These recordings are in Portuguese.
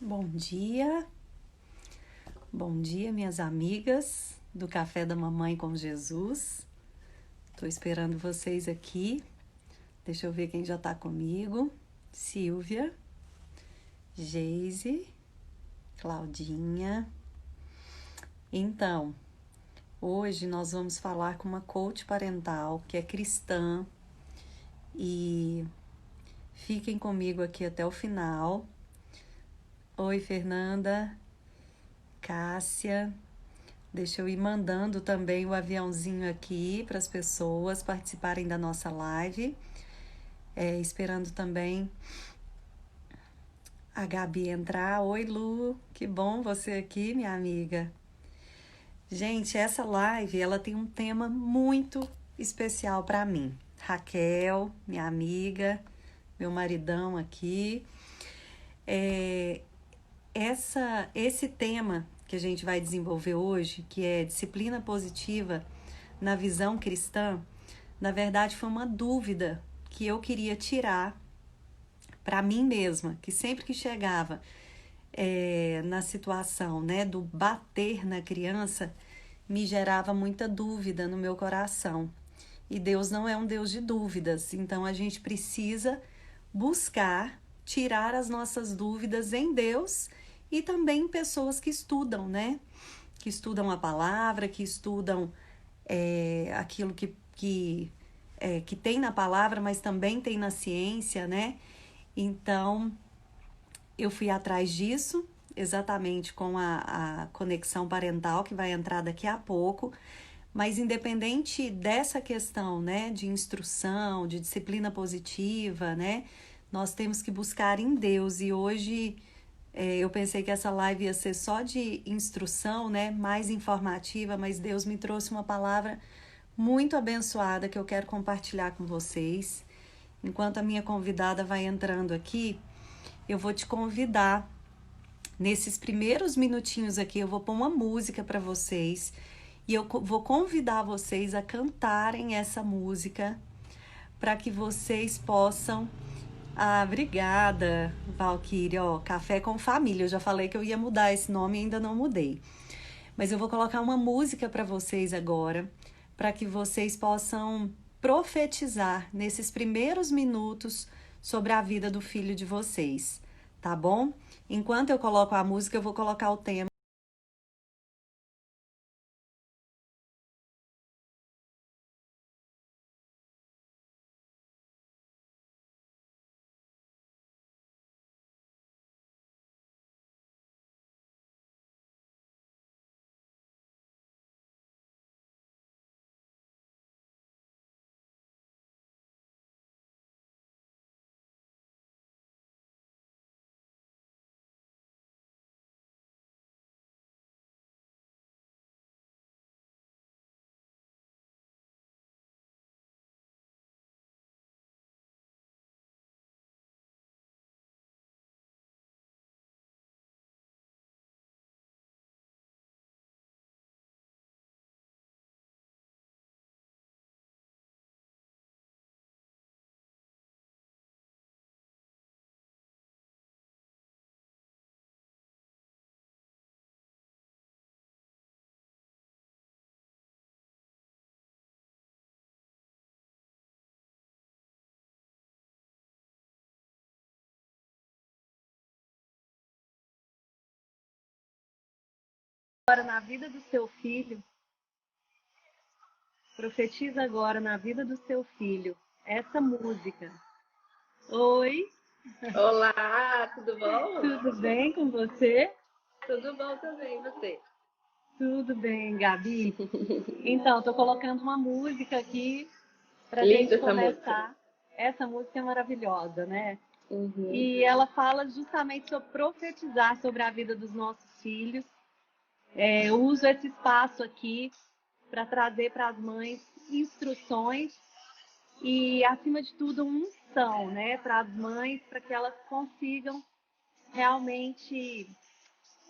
Bom dia, minhas amigas do Café da Mamãe com Jesus. Tô esperando vocês aqui. Deixa eu ver quem já tá comigo. Silvia, Geise, Claudinha. Então, hoje nós vamos falar com uma coach parental que é cristã e fiquem comigo aqui até o final. Oi, Fernanda, Cássia. Deixa eu ir mandando também o aviãozinho aqui para as pessoas participarem da nossa live. Esperando também a Gabi entrar. Oi, Lu, que bom você aqui, minha amiga. Gente, essa live ela tem um tema muito especial para mim. Raquel, minha amiga, meu maridão aqui. Esse tema que a gente vai desenvolver hoje, que é disciplina positiva na visão cristã, na verdade foi uma dúvida que eu queria tirar para mim mesma, que sempre que chegava na situação, né, do bater na criança, me gerava muita dúvida no meu coração. E Deus não é um Deus de dúvidas, então a gente precisa buscar tirar as nossas dúvidas em Deus e também em pessoas que estudam, né? Que estudam a palavra, que estudam aquilo que tem na palavra, mas também tem na ciência, né? Então, eu fui atrás disso, exatamente com a conexão parental, que vai entrar daqui a pouco. Mas independente dessa questão, né, de instrução, de disciplina positiva, né, nós temos que buscar em Deus. E hoje eu pensei que essa live ia ser só de instrução, né, mais informativa, mas Deus me trouxe uma palavra muito abençoada que eu quero compartilhar com vocês. Enquanto a minha convidada vai entrando aqui, eu vou te convidar. Nesses primeiros minutinhos aqui, eu vou pôr uma música para vocês e eu vou convidar vocês a cantarem essa música para que vocês possam. Ah, obrigada, Valquíria. Ó, Café com Família. Eu já falei que eu ia mudar esse nome e ainda não mudei. Mas eu vou colocar uma música para vocês agora, para que vocês possam profetizar nesses primeiros minutos sobre a vida do filho de vocês, tá bom? Enquanto eu coloco a música, eu vou colocar o tema. Agora na vida do seu filho, profetiza agora na vida do seu filho essa música. Oi, Olá, tudo bom? tudo bem com você? Tudo bom também, você? Tudo bem, Gabi? Então, tô colocando uma música aqui pra Linda gente essa música. começar. Essa música é maravilhosa, né? Uhum. E ela fala justamente sobre profetizar sobre a vida dos nossos filhos. Eu uso esse espaço aqui para trazer para as mães instruções e, acima de tudo, unção, né? Para as mães, para que elas consigam realmente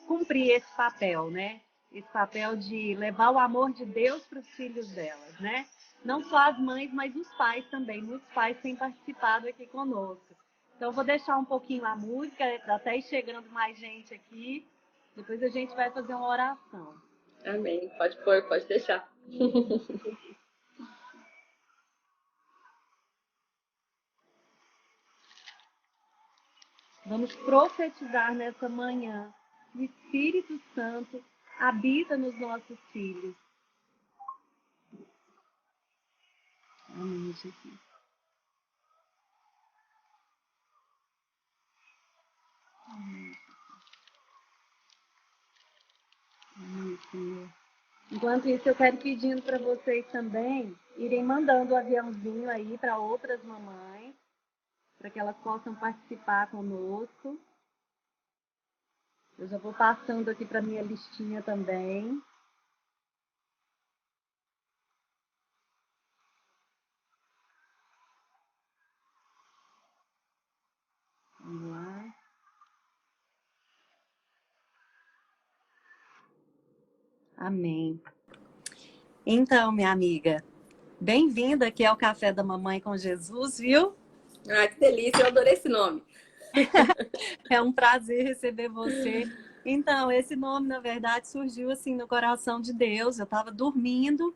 cumprir esse papel, né? Esse papel de levar o amor de Deus para os filhos delas, né? Não só as mães, mas os pais também. Muitos pais têm participado aqui conosco. Então, eu vou deixar um pouquinho a música, até ir chegando mais gente aqui. Depois a gente vai fazer uma oração. Amém. Pode pôr, pode deixar. Vamos profetizar nessa manhã. O Espírito Santo habita nos nossos filhos. Amém, Jesus. Amém. Amém, Senhor. Enquanto isso, eu quero pedindo para vocês também irem mandando o aviãozinho aí para outras mamães, para que elas possam participar conosco. Eu já vou passando aqui para minha listinha também. Vamos lá. Amém. Então, minha amiga, bem-vinda aqui ao Café da Mamãe com Jesus, viu? Ah, que delícia, eu adorei esse nome. É um prazer receber você. Então, esse nome, na verdade, surgiu assim no coração de Deus. Eu estava dormindo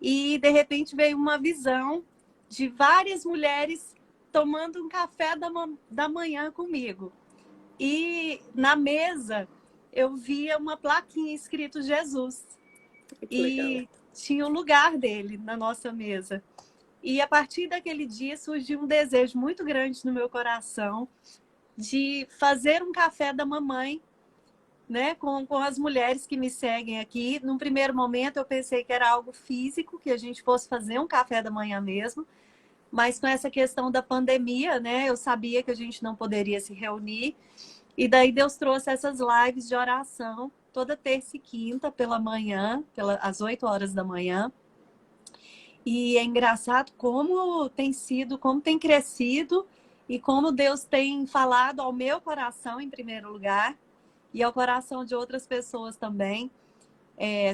e, de repente, veio uma visão de várias mulheres tomando um café da manhã comigo. E na mesa eu via uma plaquinha escrito Jesus. Que legal. Tinha o lugar dele na nossa mesa. E a partir daquele dia surgiu um desejo muito grande no meu coração de fazer um café da mamãe, né, com as mulheres que me seguem aqui. Num primeiro momento eu pensei que era algo físico, que a gente fosse fazer um café da manhã mesmo, mas com essa questão da pandemia, né, eu sabia que a gente não poderia se reunir. E daí Deus trouxe essas lives de oração toda terça e quinta pela manhã, às 8 horas da manhã. E é engraçado como tem sido, como tem crescido e como Deus tem falado ao meu coração em primeiro lugar e ao coração de outras pessoas também,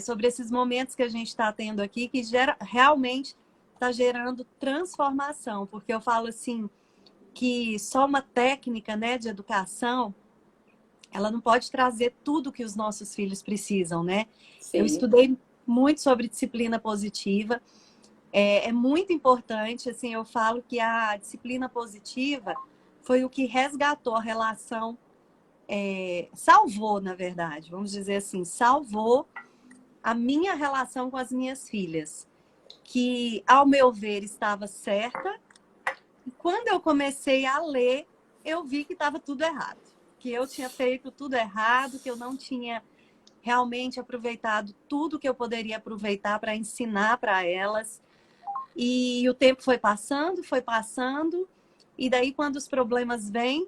sobre esses momentos que a gente está tendo aqui, que realmente está gerando transformação, porque eu falo assim, que só uma técnica, né, de educação, ela não pode trazer tudo que os nossos filhos precisam, né? Sim. Eu estudei muito sobre disciplina positiva. É muito importante, assim, eu falo que a disciplina positiva foi o que resgatou a relação, salvou, na verdade, vamos dizer assim, salvou a minha relação com as minhas filhas, que, ao meu ver, estava certa. E quando eu comecei a ler, eu vi que estava tudo errado, que eu tinha feito tudo errado, que eu não tinha realmente aproveitado tudo que eu poderia aproveitar para ensinar para elas. E o tempo foi passando, e daí quando os problemas vêm,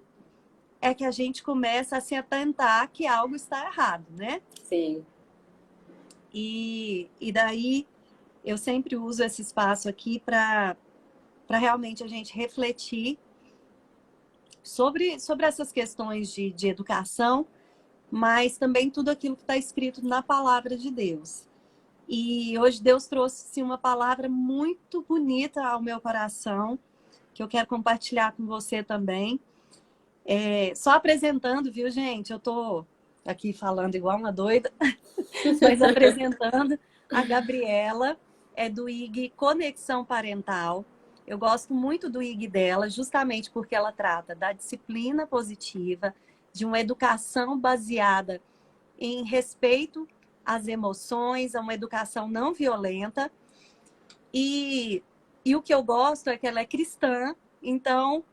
é que a gente começa a se atentar que algo está errado, né? Sim. E daí eu sempre uso esse espaço aqui para realmente a gente refletir sobre essas questões de educação, mas também tudo aquilo que está escrito na palavra de Deus. E hoje Deus trouxe uma palavra muito bonita ao meu coração, que eu quero compartilhar com você também. Só apresentando, viu, gente? Eu tô aqui falando igual uma doida, mas apresentando a Gabriela, do IG Conexão Parental. Eu gosto muito do IG dela, justamente porque ela trata da disciplina positiva, de uma educação baseada em respeito às emoções, a uma educação não violenta. E o que eu gosto é que ela é cristã, então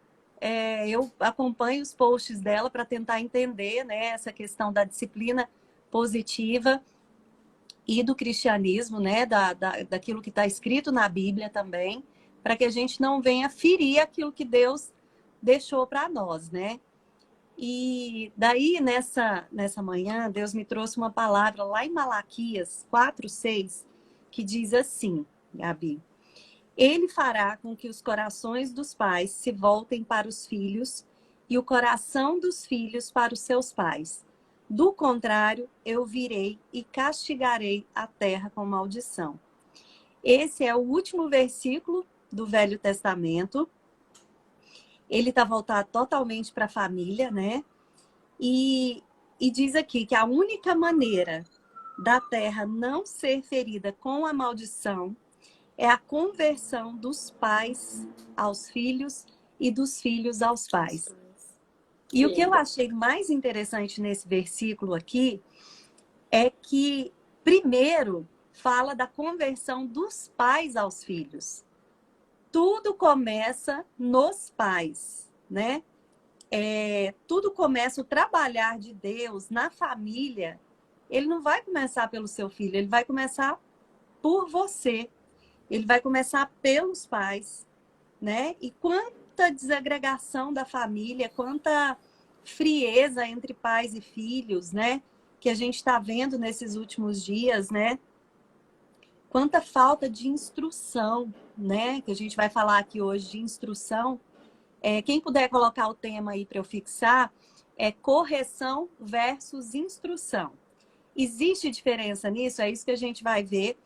eu acompanho os posts dela para tentar entender, né, essa questão da disciplina positiva e do cristianismo, né, daquilo que está escrito na Bíblia também, para que a gente não venha ferir aquilo que Deus deixou para nós, né? E daí, nessa manhã, Deus me trouxe uma palavra lá em Malaquias 4:6, que diz assim, Gabi: Ele fará com que os corações dos pais se voltem para os filhos e o coração dos filhos para os seus pais. Do contrário, eu virei e castigarei a terra com maldição. Esse é o último versículo do Velho Testamento. Ele está voltado totalmente para a família, né? E diz aqui que a única maneira da terra não ser ferida com a maldição é a conversão dos pais aos filhos e dos filhos aos pais. E o que eu achei mais interessante nesse versículo aqui é que, primeiro, fala da conversão dos pais aos filhos. Tudo começa nos pais, né? Tudo começa, o trabalhar de Deus na família, ele não vai começar pelo seu filho, ele vai começar por você. Ele vai começar pelos pais, né? E quanta desagregação da família, quanta frieza entre pais e filhos, né? Que a gente está vendo nesses últimos dias, né? Quanta falta de instrução, né? Que a gente vai falar aqui hoje de instrução. Quem puder colocar o tema aí para eu fixar, é correção versus instrução. Existe diferença nisso? É isso que a gente vai ver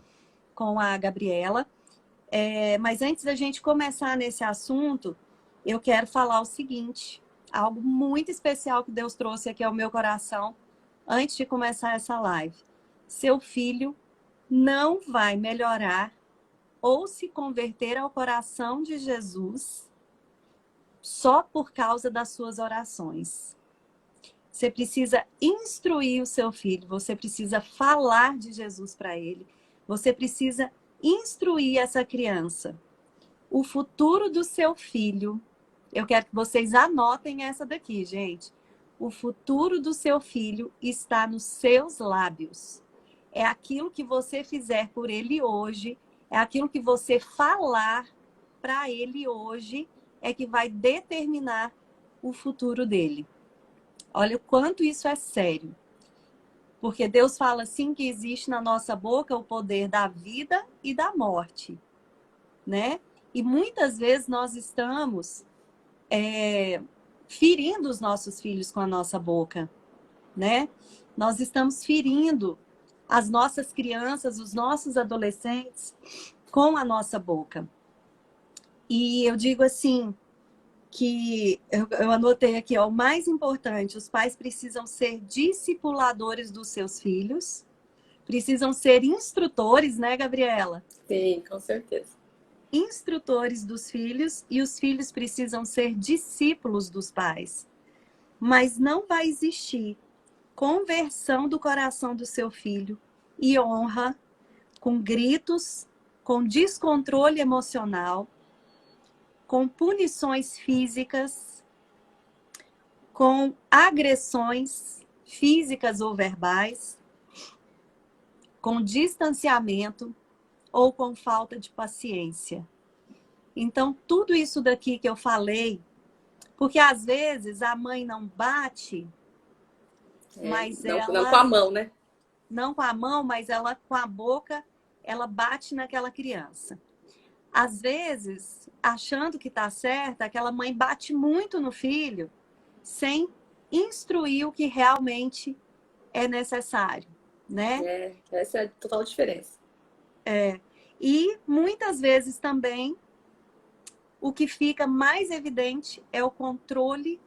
com a Gabriela. Mas antes da gente começar nesse assunto, eu quero falar o seguinte, algo muito especial que Deus trouxe aqui ao meu coração antes de começar essa live. Seu filho não vai melhorar ou se converter ao coração de Jesus só por causa das suas orações. Você precisa instruir o seu filho, você precisa falar de Jesus para ele, você precisa instruir essa criança. O futuro do seu filho, eu quero que vocês anotem essa daqui, gente. O futuro do seu filho está nos seus lábios. É aquilo que você fizer por ele hoje, é aquilo que você falar para ele hoje, é que vai determinar o futuro dele. Olha o quanto isso é sério. Porque Deus fala assim que existe na nossa boca o poder da vida e da morte, né? E muitas vezes nós estamos ferindo os nossos filhos com a nossa boca, né? Nós estamos ferindo as nossas crianças, os nossos adolescentes com a nossa boca. E eu digo assim, que eu anotei aqui, ó, o mais importante, os pais precisam ser discipuladores dos seus filhos, precisam ser instrutores, né, Gabriela? Sim, com certeza. Instrutores dos filhos, e os filhos precisam ser discípulos dos pais. Mas não vai existir conversão do coração do seu filho e honra com gritos, com descontrole emocional, com punições físicas, com agressões físicas ou verbais, com distanciamento ou com falta de paciência. Então, tudo isso daqui que eu falei, porque às vezes a mãe não bate, mas não, ela... Não com a mão, né? Não com a mão, mas ela com a boca, ela bate naquela criança. Às vezes, achando que está certa, aquela mãe bate muito no filho, sem instruir o que realmente é necessário, né? Essa é a total diferença. E muitas vezes também o que fica mais evidente é o controle,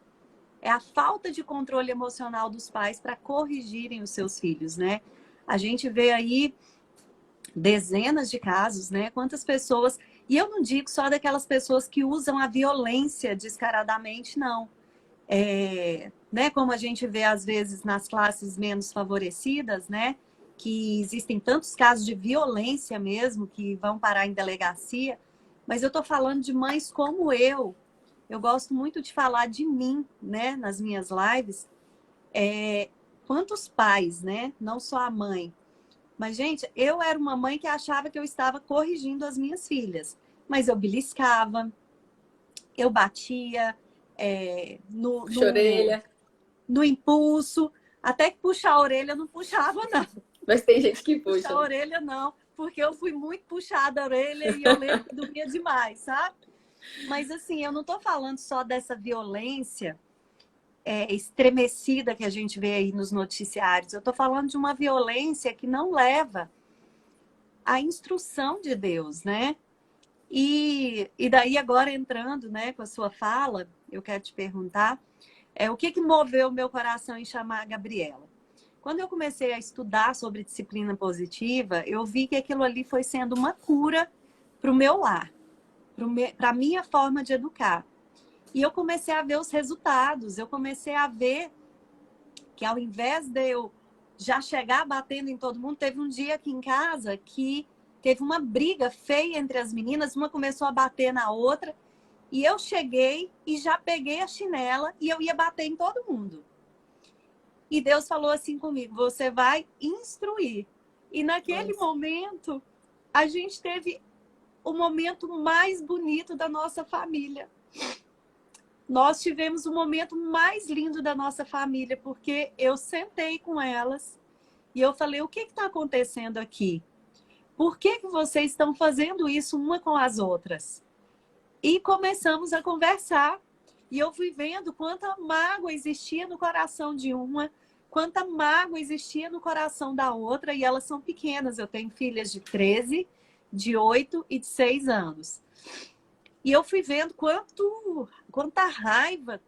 é a falta de controle emocional dos pais para corrigirem os seus filhos, né? A gente vê aí dezenas de casos, né? Quantas pessoas... E eu não digo só daquelas pessoas que usam a violência descaradamente, não. Né? Como a gente vê, às vezes, nas classes menos favorecidas, né? Que existem tantos casos de violência mesmo, que vão parar em delegacia. Mas eu estou falando de mães como eu. Eu gosto muito de falar de mim, né? Nas minhas lives. Quantos pais, né? Não só a mãe. Mas, gente, eu era uma mãe que achava que eu estava corrigindo as minhas filhas. Mas eu beliscava, eu batia no impulso. Até que puxar a orelha eu não puxava, não. Mas tem gente que puxa. Puxar a orelha, não. Porque eu fui muito puxada a orelha e eu lembro que dormia demais, sabe? Mas, assim, eu não estou falando só dessa violência estremecida que a gente vê aí nos noticiários. Eu estou falando de uma violência que não leva à instrução de Deus, né? E daí agora entrando, né, com a sua fala, eu quero te perguntar o que moveu o meu coração em chamar a Gabriela. Quando eu comecei a estudar sobre disciplina positiva, eu vi que aquilo ali foi sendo uma cura para o meu lar, para a minha forma de educar. E eu comecei a ver os resultados, eu comecei a ver que ao invés de eu já chegar batendo em todo mundo, teve um dia aqui em casa que teve uma briga feia entre as meninas, uma começou a bater na outra, e eu cheguei e já peguei a chinela e eu ia bater em todo mundo. E Deus falou assim comigo, você vai instruir. E naquele momento, a gente teve o momento mais bonito da nossa família. Nós tivemos o momento mais lindo da nossa família, porque eu sentei com elas e eu falei, o que está acontecendo aqui? Por que vocês estão fazendo isso uma com as outras? E começamos a conversar. E eu fui vendo quanta mágoa existia no coração de uma, quanta mágoa existia no coração da outra. E elas são pequenas. Eu tenho filhas de 13, de 8 e de 6 anos. E eu fui vendo quanta raiva,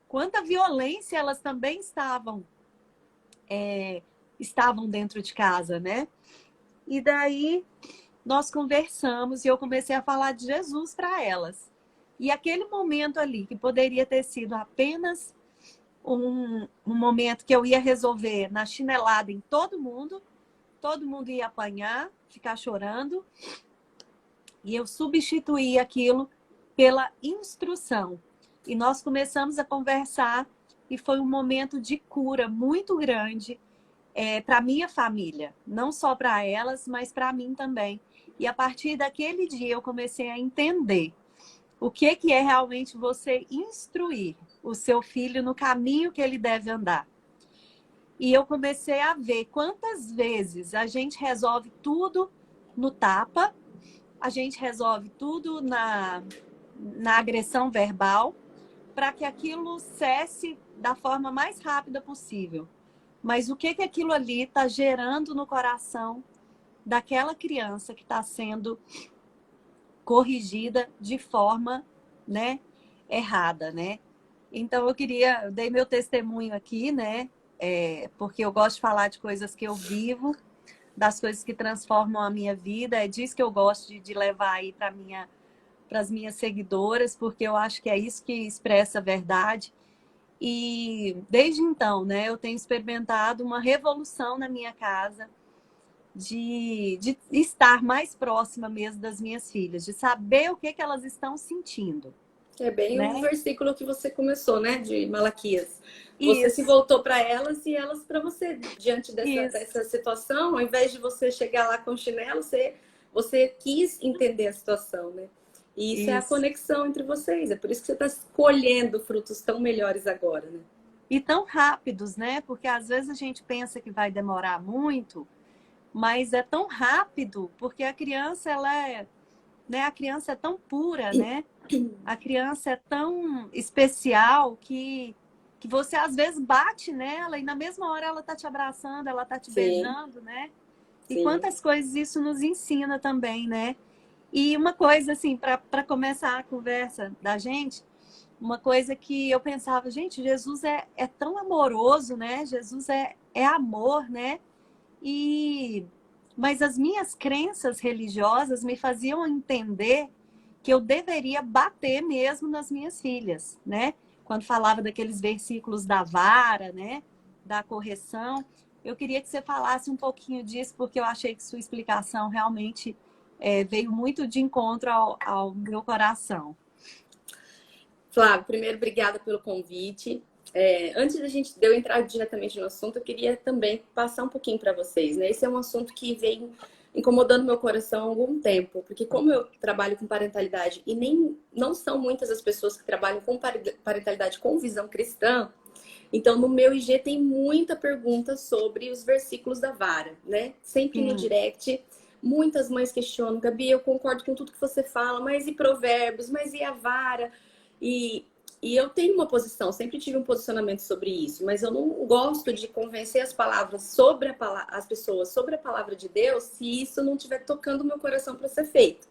quanta violência elas também estavam dentro de casa, né? E daí nós conversamos e eu comecei a falar de Jesus para elas. E aquele momento ali, que poderia ter sido apenas um momento que eu ia resolver na chinelada em todo mundo ia apanhar, ficar chorando, e eu substituí aquilo pela instrução. E nós começamos a conversar e foi um momento de cura muito grande para minha família. Não só para elas, mas para mim também. E a partir daquele dia eu comecei a entender o que é realmente você instruir o seu filho no caminho que ele deve andar. E eu comecei a ver quantas vezes a gente resolve tudo no tapa, a gente resolve tudo na agressão verbal, para que aquilo cesse da forma mais rápida possível. Mas o que aquilo ali está gerando no coração daquela criança que está sendo corrigida de forma, né, errada, né? Então eu dei meu testemunho aqui, né? Porque eu gosto de falar de coisas que eu vivo, das coisas que transformam a minha vida. É disso que eu gosto de levar aí para as minhas seguidoras, porque eu acho que é isso que expressa a verdade. E desde então, né, eu tenho experimentado uma revolução na minha casa de estar mais próxima mesmo das minhas filhas, de saber o que elas estão sentindo. É bem né? o versículo que você começou, né, de Malaquias. Você Isso. se voltou para elas e elas para você. Diante dessa situação, ao invés de você chegar lá com chinelo, você quis entender a situação, né? E isso é a conexão entre vocês. É por isso que você está colhendo frutos tão melhores agora, né? E tão rápidos, né? Porque às vezes a gente pensa que vai demorar muito, mas é tão rápido, porque a criança, a criança é tão pura, né? A criança é tão especial que você às vezes bate nela e na mesma hora ela tá te abraçando, ela tá te beijando, né? E Sim. quantas coisas isso nos ensina também, né? E uma coisa, assim, para começar a conversa da gente, uma coisa que eu pensava, gente, Jesus é tão amoroso, né? Jesus é amor, né? Mas as minhas crenças religiosas me faziam entender que eu deveria bater mesmo nas minhas filhas, né? Quando falava daqueles versículos da vara, né? Da correção. Eu queria que você falasse um pouquinho disso, porque eu achei que sua explicação realmente veio muito de encontro ao meu coração. Flávia, primeiro, obrigada pelo convite. Antes de eu entrar diretamente no assunto, eu queria também passar um pouquinho para vocês, né? Esse é um assunto que vem incomodando meu coração há algum tempo, porque como eu trabalho com parentalidade e não são muitas as pessoas que trabalham com parentalidade com visão cristã, então no meu IG tem muita pergunta sobre os versículos da vara, né? Sempre no direct, muitas mães questionam, Gabi, eu concordo com tudo que você fala, mas e provérbios, mas e a vara? E eu tenho uma posição, sempre tive um posicionamento sobre isso, mas eu não gosto de convencer as pessoas sobre a palavra de Deus se isso não estiver tocando o meu coração para ser feito.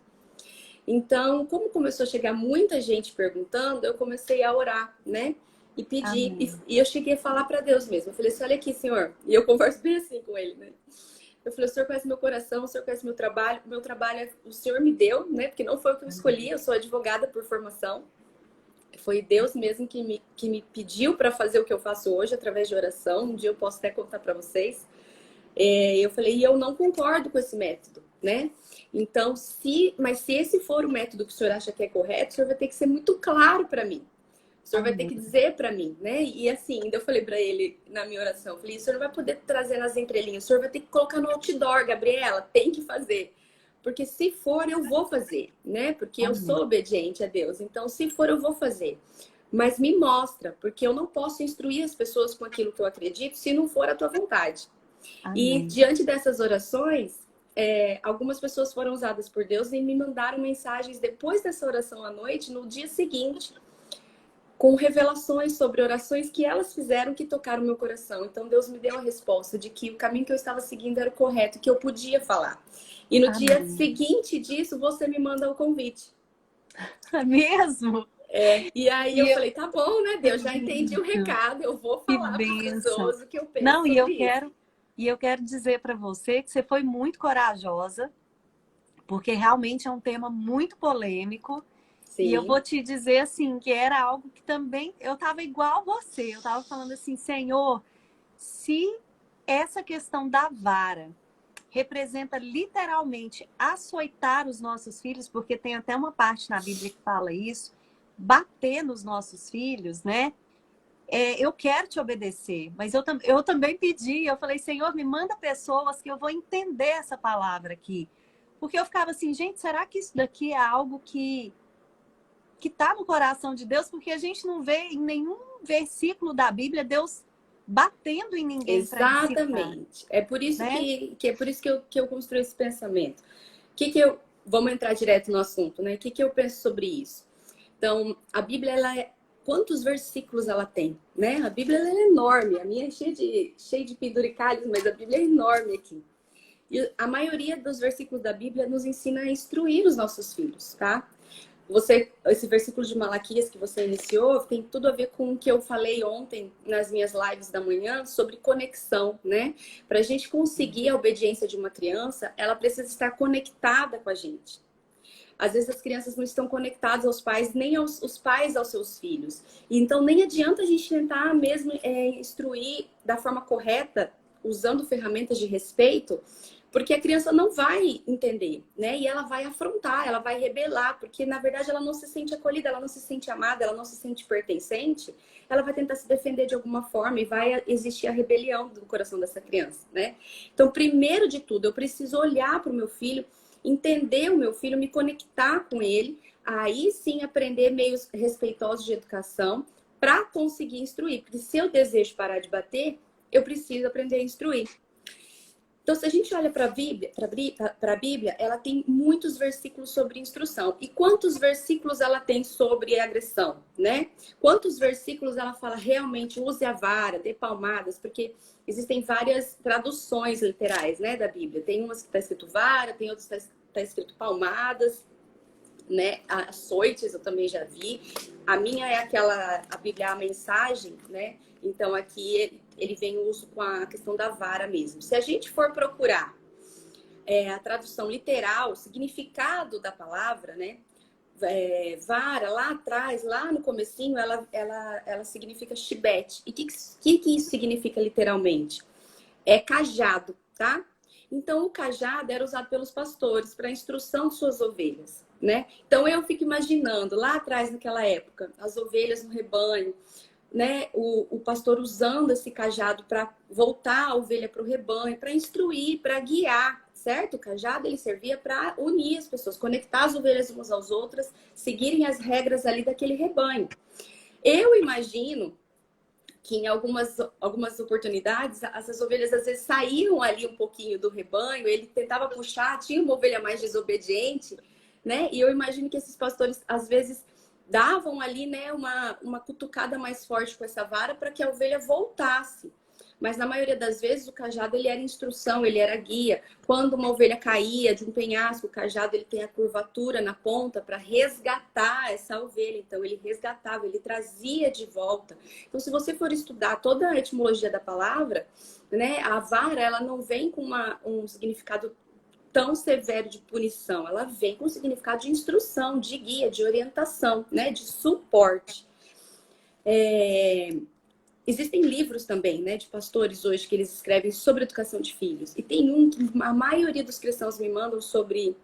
Então, como começou a chegar muita gente perguntando, eu comecei a orar, né? E pedir. Amém. E eu cheguei a falar para Deus mesmo. Eu falei assim: olha aqui, Senhor. E eu converso bem assim com ele, né? Eu falei: o Senhor conhece meu coração, o Senhor conhece meu trabalho. Meu trabalho o Senhor me deu, né? Porque não foi o que eu escolhi. Eu sou advogada por formação. Foi Deus mesmo que me pediu para fazer o que eu faço hoje através de oração. Um dia eu posso até contar para vocês. Eu falei: e eu não concordo com esse método, né? Então, mas se esse for o método que o senhor acha que é correto, o senhor vai ter que ser muito claro para mim. O senhor vai ter que Amém. dizer para mim, né? E assim, eu falei para ele na minha oração, eu falei: o senhor não vai poder trazer nas entrelinhas, o senhor vai ter que colocar no outdoor, Gabriela, tem que fazer. Porque se for, eu vou fazer, né? Porque eu Amém. sou obediente a Deus. Então, se for, eu vou fazer. Mas me mostra, porque eu não posso instruir as pessoas com aquilo que eu acredito se não for a tua vontade. E Amém. diante dessas orações, algumas pessoas foram usadas por Deus e me mandaram mensagens depois dessa oração à noite, no dia seguinte, com revelações sobre orações que elas fizeram que tocaram meu coração. Então Deus me deu a resposta de que o caminho que eu estava seguindo era o correto, que eu podia falar. E no dia Amém. seguinte disso, você me manda o convite. É mesmo? E aí eu E eu, falei: tá bom, né, Deus, já entendi o recado, eu vou que falar para as bênção. pessoas o que eu penso Não, sobre isso. e eu quero dizer para você que você foi muito corajosa, porque realmente é um tema muito polêmico. E eu Sim, vou te dizer assim que era algo que também eu estava igual você. Eu estava falando assim, Senhor, se essa questão da vara representa literalmente açoitar os nossos filhos, porque tem até uma parte na Bíblia que fala isso, bater nos nossos filhos, né? Eu quero te obedecer, mas eu também pedi, eu falei: Senhor, me manda pessoas que eu vou entender essa palavra aqui. Porque eu ficava assim: gente, será que isso daqui é algo que está no coração de Deus? Porque a gente não vê em nenhum versículo da Bíblia Deus batendo em ninguém para ensinar, exatamente. É por isso né? é por isso que eu construí esse pensamento. Vamos entrar direto no assunto, né? O que eu penso sobre isso? Então, a Bíblia, quantos versículos ela tem, né? A Bíblia ela é enorme, a minha é cheia de penduricalhos, mas a Bíblia é enorme aqui. E a maioria dos versículos da Bíblia nos ensina a instruir os nossos filhos, tá? Esse versículo de Malaquias que você iniciou tem tudo a ver com o que eu falei ontem nas minhas lives da manhã sobre conexão, né? Para a gente conseguir a obediência de uma criança, ela precisa estar conectada com a gente. Às vezes as crianças não estão conectadas aos pais, nem os pais aos seus filhos. Então nem adianta a gente tentar mesmo instruir da forma correta, usando ferramentas de respeito, porque a criança não vai entender, né? E ela vai afrontar, ela vai rebelar, porque na verdade ela não se sente acolhida, ela não se sente amada, ela não se sente pertencente. Ela vai tentar se defender de alguma forma e vai existir a rebelião do coração dessa criança, né? Então, primeiro de tudo, eu preciso olhar para o meu filho, entender o meu filho, me conectar com ele, aí sim aprender meios respeitosos de educação para conseguir instruir. Porque se eu desejo parar de bater, eu preciso aprender a instruir. Então, se a gente olha para a Bíblia, ela tem muitos versículos sobre instrução. E quantos versículos ela tem sobre agressão, né? Quantos versículos ela fala realmente use a vara, dê palmadas? Porque existem várias traduções literais, né, da Bíblia. Tem umas que está escrito vara, tem outras que está escrito palmadas, né? Açoites eu também já vi. A minha é a Bíblia, a mensagem, né? Então aqui ele vem o uso com a questão da vara mesmo. Se a gente for procurar a tradução literal, o significado da palavra, né? Vara, lá atrás, lá no comecinho, ela significa chibete. E o que isso significa literalmente? É cajado, tá? Então, o cajado era usado pelos pastores para instrução de suas ovelhas, né? Então, eu fico imaginando, lá atrás, naquela época, as ovelhas no rebanho, né? O pastor usando esse cajado para voltar a ovelha para o rebanho, para instruir, para guiar, certo? O cajado, ele servia para unir as pessoas, conectar as ovelhas umas às outras, seguirem as regras ali daquele rebanho. Eu imagino que em algumas oportunidades, essas ovelhas às vezes saíam ali um pouquinho do rebanho, ele tentava puxar, tinha uma ovelha mais desobediente, né? E eu imagino que esses pastores, às vezes, davam ali, né, uma cutucada mais forte com essa vara para que a ovelha voltasse. mas na maioria das vezes o cajado ele era instrução, ele era guia. Quando uma ovelha caía de um penhasco, o cajado ele tem a curvatura na ponta para resgatar essa ovelha. Então ele resgatava, ele trazia de volta. Então se você for estudar toda a etimologia da palavra, né, a vara ela não vem com um significado tão severo de punição, ela vem com um significado de instrução, de guia, de orientação, né, de suporte. Existem livros também, né, de pastores hoje que eles escrevem sobre educação de filhos. E tem um que a maioria dos cristãos me mandam sobre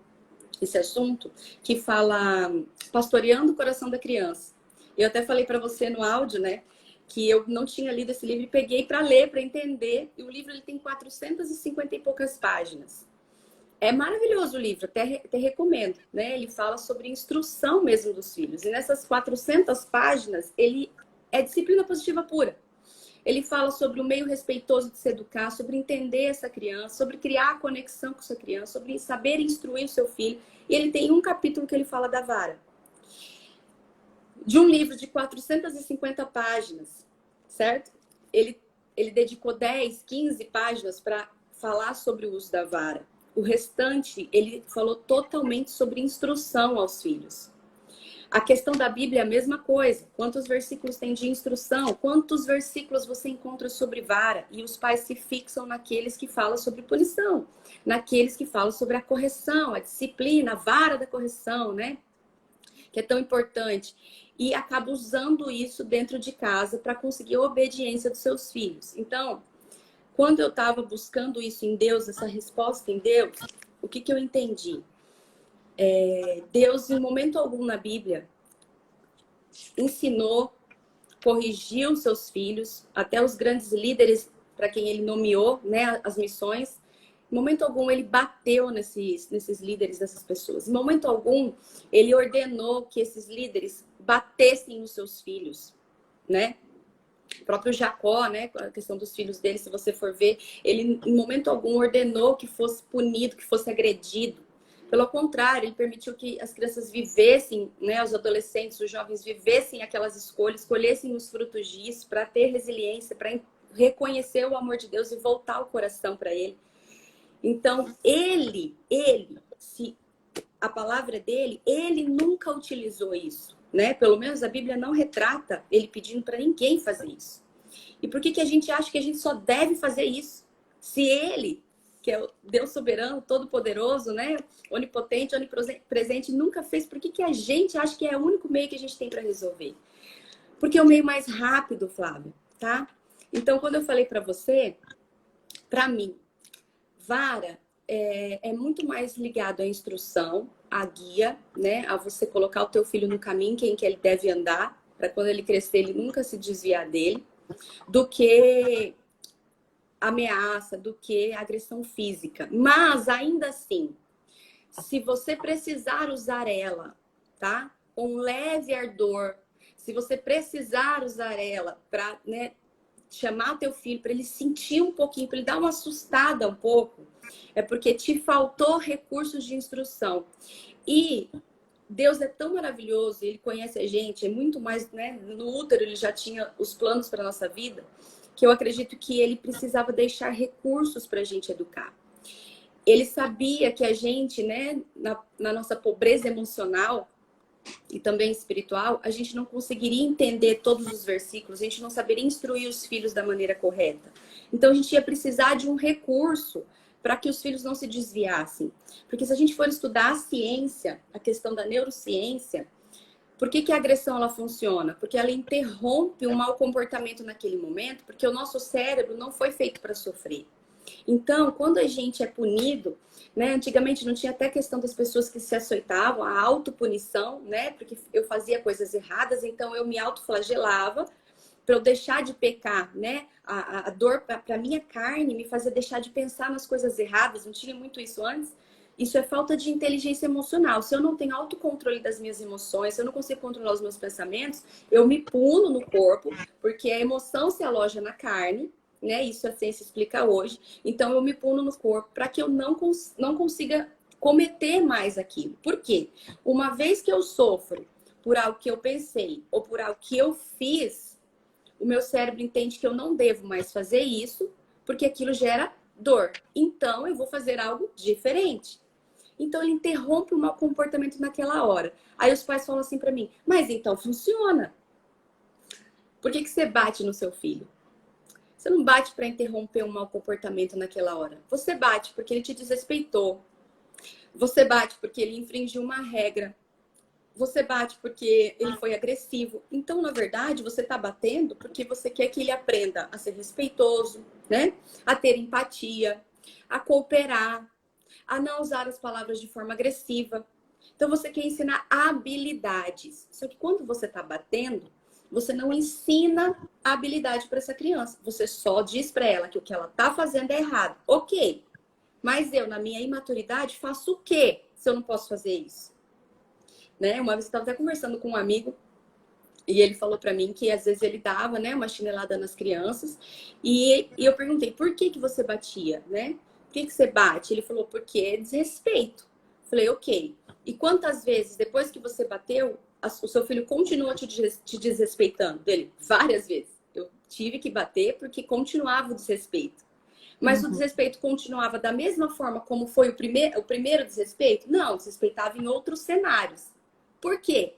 esse assunto, que fala Pastoreando o Coração da Criança. Eu até falei para você no áudio, né, que eu não tinha lido esse livro e peguei para ler, para entender. E o livro ele tem 450 e poucas páginas. É maravilhoso o livro, até recomendo, né? Ele fala sobre instrução mesmo dos filhos. E nessas 400 páginas, ele é disciplina positiva pura. Ele fala sobre o meio respeitoso de se educar, sobre entender essa criança, sobre criar conexão com essa criança, sobre saber instruir o seu filho. E ele tem um capítulo que ele fala da vara. De um livro de 450 páginas, certo? Ele dedicou 10, 15 páginas para falar sobre o uso da vara. O restante, ele falou totalmente sobre instrução aos filhos. A questão da Bíblia é a mesma coisa. Quantos versículos tem de instrução? Quantos versículos você encontra sobre vara? E os pais se fixam naqueles que falam sobre punição, naqueles que falam sobre a correção, a disciplina, a vara da correção, né? Que é tão importante. E acaba usando isso dentro de casa para conseguir a obediência dos seus filhos. Então, quando eu estava buscando isso em Deus, essa resposta em Deus, o que eu entendi? Deus, em momento algum na Bíblia, ensinou, corrigiu seus filhos, até os grandes líderes para quem ele nomeou, né, as missões. Em momento algum, ele bateu nesses líderes, dessas pessoas. Em momento algum, ele ordenou que esses líderes batessem nos seus filhos, né? O próprio Jacó, né, a questão dos filhos dele, se você for ver, ele em momento algum ordenou que fosse punido, que fosse agredido. Pelo contrário, ele permitiu que as crianças vivessem, né, os adolescentes, os jovens vivessem aquelas escolhas, escolhessem os frutos disso para ter resiliência, para reconhecer o amor de Deus e voltar o coração para ele. Então, se a palavra dele, ele nunca utilizou isso, né? Pelo menos a Bíblia não retrata ele pedindo para ninguém fazer isso. E por que a gente acha que a gente só deve fazer isso? Se ele, que é o Deus soberano, todo-poderoso, né? Onipotente, onipresente, nunca fez, por que a gente acha que é o único meio que a gente tem para resolver? Porque é o meio mais rápido, Flávia, tá? Então, quando eu falei para você, para mim, vara é muito mais ligado à instrução, à guia, né? A você colocar o teu filho no caminho que ele deve andar, para quando ele crescer, ele nunca se desviar dele, do que ameaça, do que agressão física. Mas, ainda assim, se você precisar usar ela, tá? Com um leve ardor, se você precisar usar ela para, né, chamar teu filho, para ele sentir um pouquinho, para ele dar uma assustada um pouco, é porque te faltou recursos de instrução. E Deus é tão maravilhoso, ele conhece a gente, é muito mais, né? No útero ele já tinha os planos para nossa vida, que eu acredito que ele precisava deixar recursos para a gente educar. Ele sabia que a gente, né, na nossa pobreza emocional e também espiritual, a gente não conseguiria entender todos os versículos, a gente não saberia instruir os filhos da maneira correta. Então a gente ia precisar de um recurso para que os filhos não se desviassem. Porque se a gente for estudar a ciência, a questão da neurociência, por que a agressão ela funciona? Porque ela interrompe um mau comportamento naquele momento, porque o nosso cérebro não foi feito para sofrer. Então, quando a gente é punido, né? Antigamente não tinha até questão das pessoas que se açoitavam, a autopunição, né? Porque eu fazia coisas erradas, então eu me autoflagelava para eu deixar de pecar, né? A dor para minha carne me fazia deixar de pensar nas coisas erradas, não tinha muito isso antes. Isso é falta de inteligência emocional. Se eu não tenho autocontrole das minhas emoções, se eu não consigo controlar os meus pensamentos, eu me puno no corpo, porque a emoção se aloja na carne, né? Isso a ciência explica hoje. Então, eu me puno no corpo para que eu não consiga cometer mais aquilo. Por quê? Uma vez que eu sofro por algo que eu pensei ou por algo que eu fiz, o meu cérebro entende que eu não devo mais fazer isso, porque aquilo gera dor. Então, eu vou fazer algo diferente. Então, ele interrompe o mau comportamento naquela hora. Aí os pais falam assim pra mim, mas então funciona. Por que você bate no seu filho? Você não bate para interromper um mau comportamento naquela hora. Você bate porque ele te desrespeitou. Você bate porque ele infringiu uma regra. Você bate porque ele foi agressivo. Então, na verdade, você está batendo porque você quer que ele aprenda a ser respeitoso, né? A ter empatia, a cooperar, a não usar as palavras de forma agressiva. Então, você quer ensinar habilidades. Só que quando você está batendo, você não ensina a habilidade para essa criança. Você só diz para ela que o que ela está fazendo é errado. Ok, mas eu, na minha imaturidade, faço o quê se eu não posso fazer isso? Né? Uma vez eu estava até conversando com um amigo e ele falou para mim que às vezes ele dava, né, uma chinelada nas crianças e eu perguntei, por que você batia, né? Por que você bate? Ele falou, porque é desrespeito. Falei, ok. E quantas vezes, depois que você bateu, o seu filho continua te desrespeitando? Dele, várias vezes. Eu tive que bater porque continuava o desrespeito. Mas o desrespeito continuava da mesma forma como foi o primeiro desrespeito? Não, desrespeitava em outros cenários. Por quê?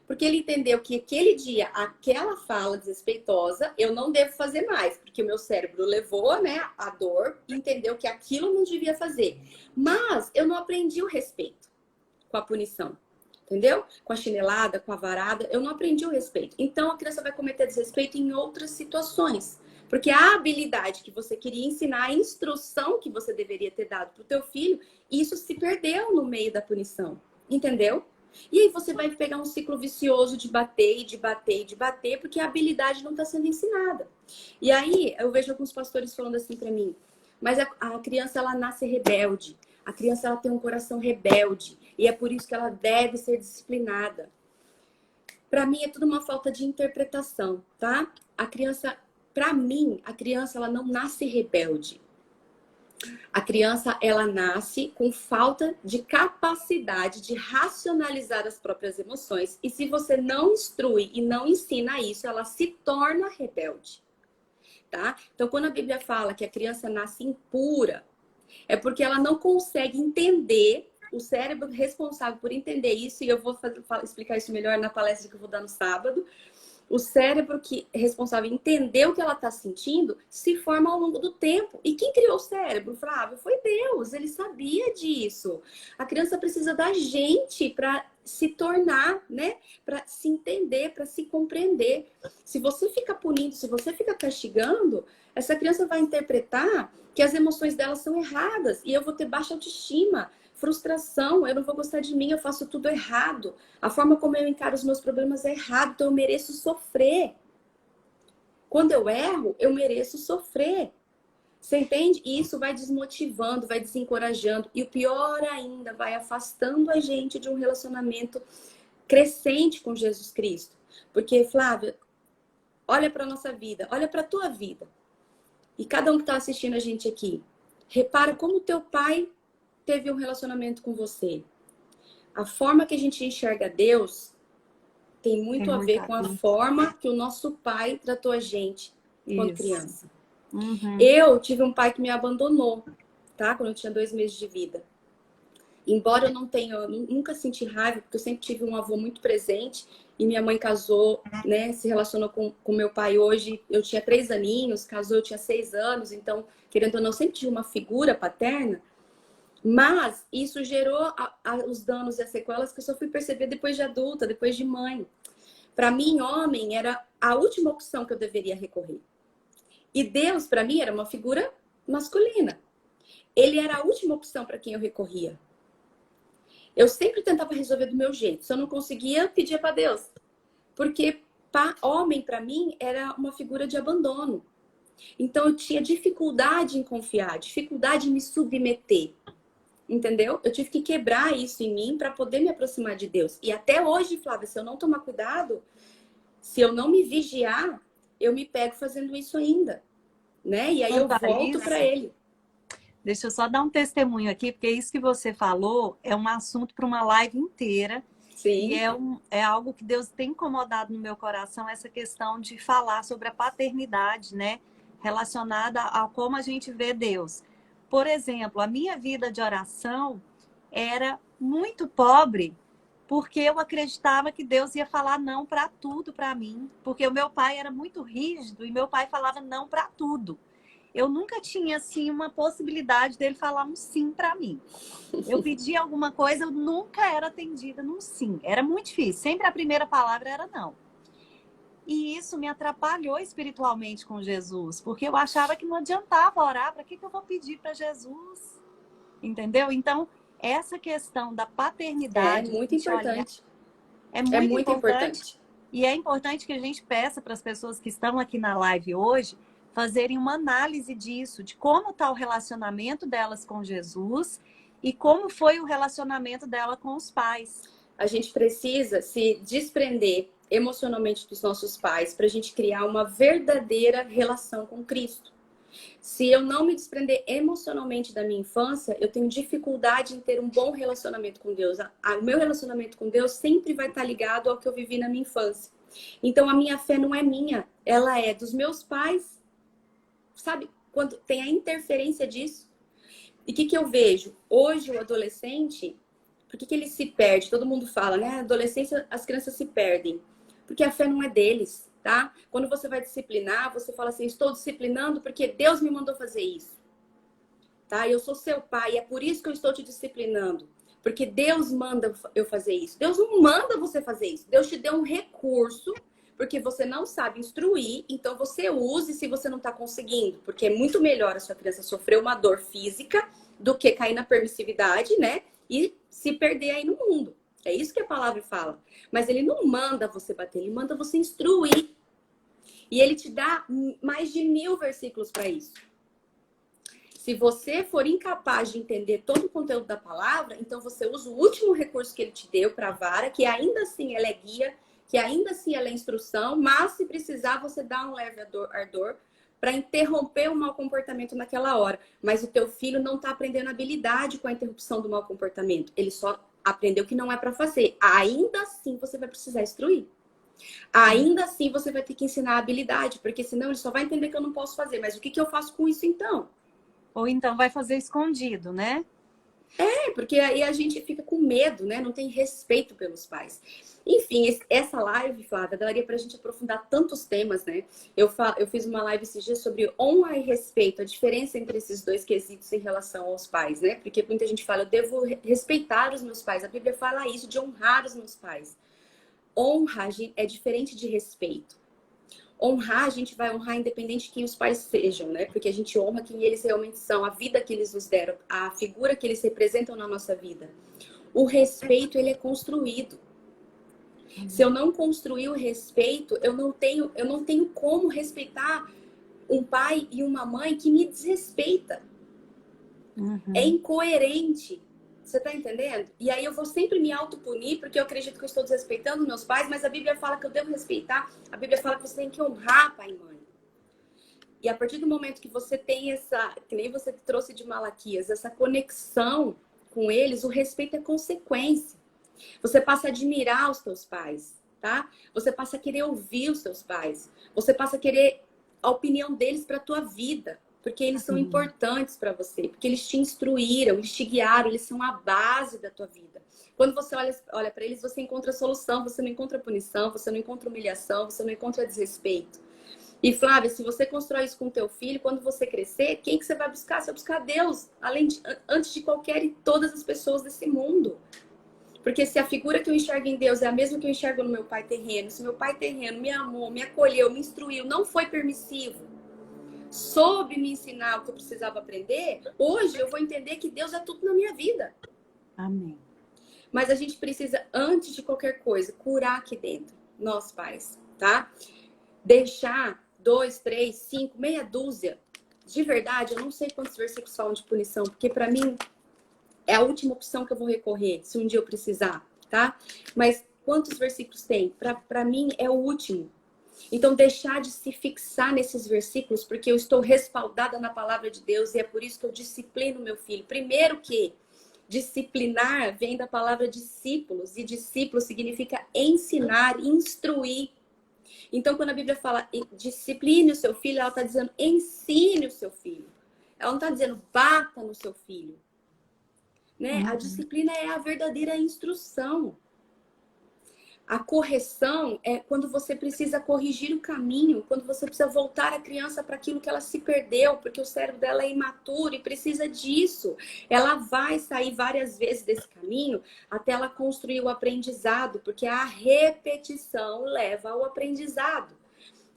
Porque ele entendeu que aquele dia, aquela fala desrespeitosa, eu não devo fazer mais. Porque o meu cérebro levou, né, a dor e entendeu que aquilo não devia fazer. Mas eu não aprendi o respeito com a punição. Entendeu? Com a chinelada, com a varada, eu não aprendi o respeito. Então, a criança vai cometer desrespeito em outras situações. Porque a habilidade que você queria ensinar, a instrução que você deveria ter dado para o teu filho, isso se perdeu no meio da punição. Entendeu? E aí você vai pegar um ciclo vicioso de bater, de bater, de bater, porque a habilidade não está sendo ensinada. E aí eu vejo alguns pastores falando assim para mim, mas a criança ela nasce rebelde. A criança ela tem um coração rebelde. E é por isso que ela deve ser disciplinada. Para mim é tudo uma falta de interpretação, tá? A criança, para mim, a criança ela não nasce rebelde. A criança, ela nasce com falta de capacidade de racionalizar as próprias emoções. E se você não instrui e não ensina isso, ela se torna rebelde, tá? Então, quando a Bíblia fala que a criança nasce impura, é porque ela não consegue entender, o cérebro responsável por entender isso, e eu vou explicar isso melhor na palestra que eu vou dar no sábado. O cérebro que é responsável em entender o que ela está sentindo se forma ao longo do tempo. E quem criou o cérebro, Flávio? Foi Deus. Ele sabia disso. A criança precisa da gente para se tornar, né? Para se entender, para se compreender. Se você fica punindo, se você fica castigando, essa criança vai interpretar que as emoções dela são erradas e eu vou ter baixa autoestima. Frustração, eu não vou gostar de mim, eu faço tudo errado. A forma como eu encaro os meus problemas é errado, então eu mereço sofrer. Quando eu erro, eu mereço sofrer. Você entende? E isso vai desmotivando, vai desencorajando. E o pior ainda, vai afastando a gente de um relacionamento crescente com Jesus Cristo. Porque, Flávia, olha para a nossa vida, olha para a tua vida. E cada um que está assistindo a gente aqui, repara como o teu pai teve um relacionamento com você. A forma que a gente enxerga Deus tem muito a ver com a forma que o nosso pai tratou a gente quando criança. Eu tive um pai que me abandonou, tá? Quando eu tinha 2 meses de vida. Embora eu nunca senti raiva, porque eu sempre tive um avô muito presente e minha mãe casou, né? Se relacionou com meu pai hoje. Eu tinha 3 aninhos, casou, eu tinha 6 anos, então, querendo ou não, sempre tive uma figura paterna. Mas isso gerou os danos e as sequelas que eu só fui perceber depois de adulta, depois de mãe. Para mim, homem era a última opção que eu deveria recorrer. E Deus, para mim, era uma figura masculina. Ele era a última opção para quem eu recorria. Eu sempre tentava resolver do meu jeito. Se eu não conseguia, pedia para Deus. Porque homem, para mim, era uma figura de abandono. Então, eu tinha dificuldade em confiar, dificuldade em me submeter. Entendeu? Eu tive que quebrar isso em mim para poder me aproximar de Deus. E até hoje, Flávia, se eu não tomar cuidado, se eu não me vigiar, eu me pego fazendo isso ainda, né? E aí eu volto para Ele. Deixa eu só dar um testemunho aqui, porque isso que você falou é um assunto para uma live inteira. E Sim. é algo que Deus tem incomodado no meu coração, essa questão de falar sobre a paternidade, né? Relacionada a como a gente vê Deus. Por exemplo, a minha vida de oração era muito pobre, porque eu acreditava que Deus ia falar não para tudo para mim, porque o meu pai era muito rígido e meu pai falava não para tudo. Eu nunca tinha assim uma possibilidade dele falar um sim para mim. Eu pedia alguma coisa, eu nunca era atendida num sim. Era muito difícil. Sempre a primeira palavra era não. E isso me atrapalhou espiritualmente com Jesus, porque eu achava que não adiantava orar. Para que eu vou pedir para Jesus? Entendeu? Então, essa questão da É paternidade, muito a gente olhar, importante. é É muito muito importante. importante. E é importante que a gente peça para as pessoas que estão aqui na live hoje fazerem uma análise disso, de como está o relacionamento delas com Jesus e como foi o relacionamento dela com os pais. A gente precisa se desprender emocionalmente dos nossos pais para a gente criar uma verdadeira relação com Cristo. Se eu não me desprender emocionalmente da minha infância, eu tenho dificuldade em ter um bom relacionamento com Deus. O meu relacionamento com Deus sempre vai estar ligado ao que eu vivi na minha infância. Então, a minha fé não é minha, ela é dos meus pais. Sabe quando tem a interferência disso? E o que eu vejo? Hoje, o adolescente, por que ele se perde? Todo mundo fala, né? Na adolescência, as crianças se perdem. Porque a fé não é deles, tá? Quando você vai disciplinar, você fala assim, estou disciplinando porque Deus me mandou fazer isso. Tá? Eu sou seu pai, e é por isso que eu estou te disciplinando. Porque Deus manda eu fazer isso. Deus não manda você fazer isso. Deus te deu um recurso, porque você não sabe instruir, então você use se você não está conseguindo. Porque é muito melhor a sua criança sofrer uma dor física do que cair na permissividade, né? E se perder aí no mundo. É isso que a palavra fala. Mas ele não manda você bater, ele manda você instruir. E ele te dá mais de 1000 versículos para isso. Se você for incapaz de entender todo o conteúdo da palavra, então você usa o último recurso que ele te deu para a vara, que ainda assim ela é guia, que ainda assim ela é instrução, mas se precisar você dá um leve ardor para interromper o mau comportamento naquela hora. Mas o teu filho não está aprendendo habilidade com a interrupção do mau comportamento. Ele só aprendeu que não é para fazer. Ainda assim você vai precisar instruir. Ainda assim você vai ter que ensinar a habilidade, porque senão ele só vai entender que eu não posso fazer. Mas o que eu faço com isso então? Ou então vai fazer escondido, né? Porque aí a gente fica com medo, né? Não tem respeito pelos pais. Enfim, essa live, Flávia, daria pra gente aprofundar tantos temas, né? Eu fiz uma live esses dias sobre honra e respeito, a diferença entre esses dois quesitos em relação aos pais, né? Porque muita gente fala, eu devo respeitar os meus pais. A Bíblia fala isso, de honrar os meus pais. Honra é diferente de respeito. Honrar, a gente vai honrar independente de quem os pais sejam, né? Porque a gente honra quem eles realmente são, a vida que eles nos deram, a figura que eles representam na nossa vida. O respeito, ele é construído. Se eu não construir o respeito, eu não tenho como respeitar um pai e uma mãe que me desrespeita. É incoerente. Você tá entendendo? E aí eu vou sempre me autopunir, porque eu acredito que eu estou desrespeitando meus pais, mas a Bíblia fala que eu devo respeitar. A Bíblia fala que você tem que honrar pai e mãe. E a partir do momento que você tem essa, que nem você trouxe de Malaquias, essa conexão com eles, o respeito é consequência. Você passa a admirar os teus pais, tá? Você passa a querer ouvir os teus pais. Você passa a querer a opinião deles para a tua vida. Porque eles são importantes para você, porque eles te instruíram, eles te guiaram, eles são a base da tua vida. Quando você olha para eles, você encontra solução, você não encontra punição, você não encontra humilhação, você não encontra desrespeito. E Flávia, se você constrói isso com o teu filho, quando você crescer, quem que você vai buscar? Você vai buscar Deus, antes de qualquer e todas as pessoas desse mundo. Porque se a figura que eu enxergo em Deus é a mesma que eu enxergo no meu pai terreno, se meu pai terreno me amou, me acolheu, me instruiu, não foi permissivo, soube me ensinar o que eu precisava aprender, hoje eu vou entender que Deus é tudo na minha vida. Amém. Mas a gente precisa, antes de qualquer coisa, curar aqui dentro, nós pais, tá? Deixar 2, 3, 5, meia dúzia. De verdade, eu não sei quantos versículos falam de punição, porque para mim é a última opção que eu vou recorrer, se um dia eu precisar, tá? Mas quantos versículos tem? Para mim é o último. Então, deixar de se fixar nesses versículos, porque eu estou respaldada na palavra de Deus e é por isso que eu disciplino meu filho. Primeiro que Disciplinar vem da palavra discípulos, e discípulo significa ensinar, instruir. Então, quando a Bíblia fala discipline o seu filho, ela está dizendo ensine o seu filho. Ela não está dizendo bata no seu filho. Né? A disciplina é a verdadeira instrução. A correção é quando você precisa corrigir o caminho, quando você precisa voltar a criança para aquilo que ela se perdeu, porque o cérebro dela é imaturo e precisa disso. Ela vai sair várias vezes desse caminho até ela construir o aprendizado, porque a repetição leva ao aprendizado.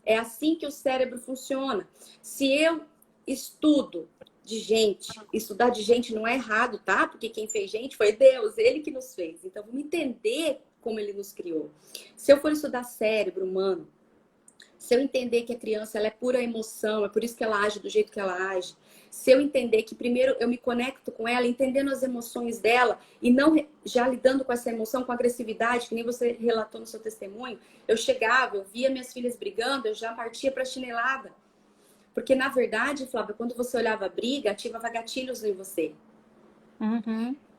É assim que o cérebro funciona. Se eu estudo de gente, estudar de gente não é errado, tá? Porque quem fez gente foi Deus, Ele que nos fez. Então, vamos entender como Ele nos criou. Se eu for estudar cérebro humano, se eu entender que a criança ela é pura emoção, é por isso que ela age do jeito que ela age, se eu entender que primeiro eu me conecto com ela, entendendo as emoções dela e não já lidando com essa emoção, com agressividade, que nem você relatou no seu testemunho, eu chegava, eu via minhas filhas brigando, eu já partia para chinelada. Porque, na verdade, Flávia, quando você olhava a briga, ativava gatilhos em você.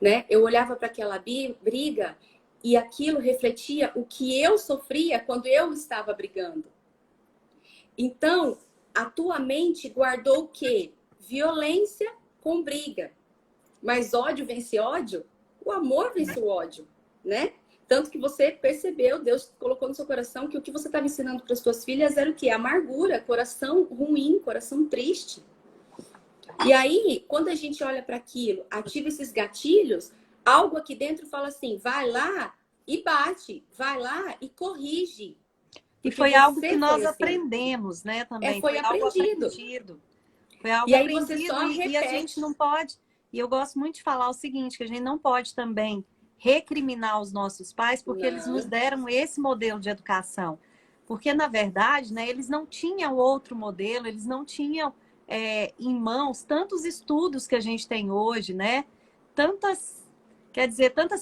Né? Eu olhava para aquela briga e aquilo refletia o que eu sofria quando eu estava brigando. Então, a tua mente guardou o quê? Violência com briga. Mas ódio vence ódio? O amor vence o ódio, né? Tanto que você percebeu, Deus colocou no seu coração que o que você estava ensinando para as suas filhas era o quê? Amargura, coração ruim, coração triste. E aí, quando a gente olha para aquilo, ativa esses gatilhos, algo aqui dentro fala assim, vai lá e bate, vai lá e corrige. E foi algo que nós aprendemos, né, também. Foi aprendido. Foi algo e aí aprendido você só e a gente não pode... E eu gosto muito de falar o seguinte, que a gente não pode também recriminar os nossos pais porque eles nos deram esse modelo de educação. Porque, na verdade, né, eles não tinham outro modelo, eles não tinham em mãos tantos estudos que a gente tem hoje, né? Tantas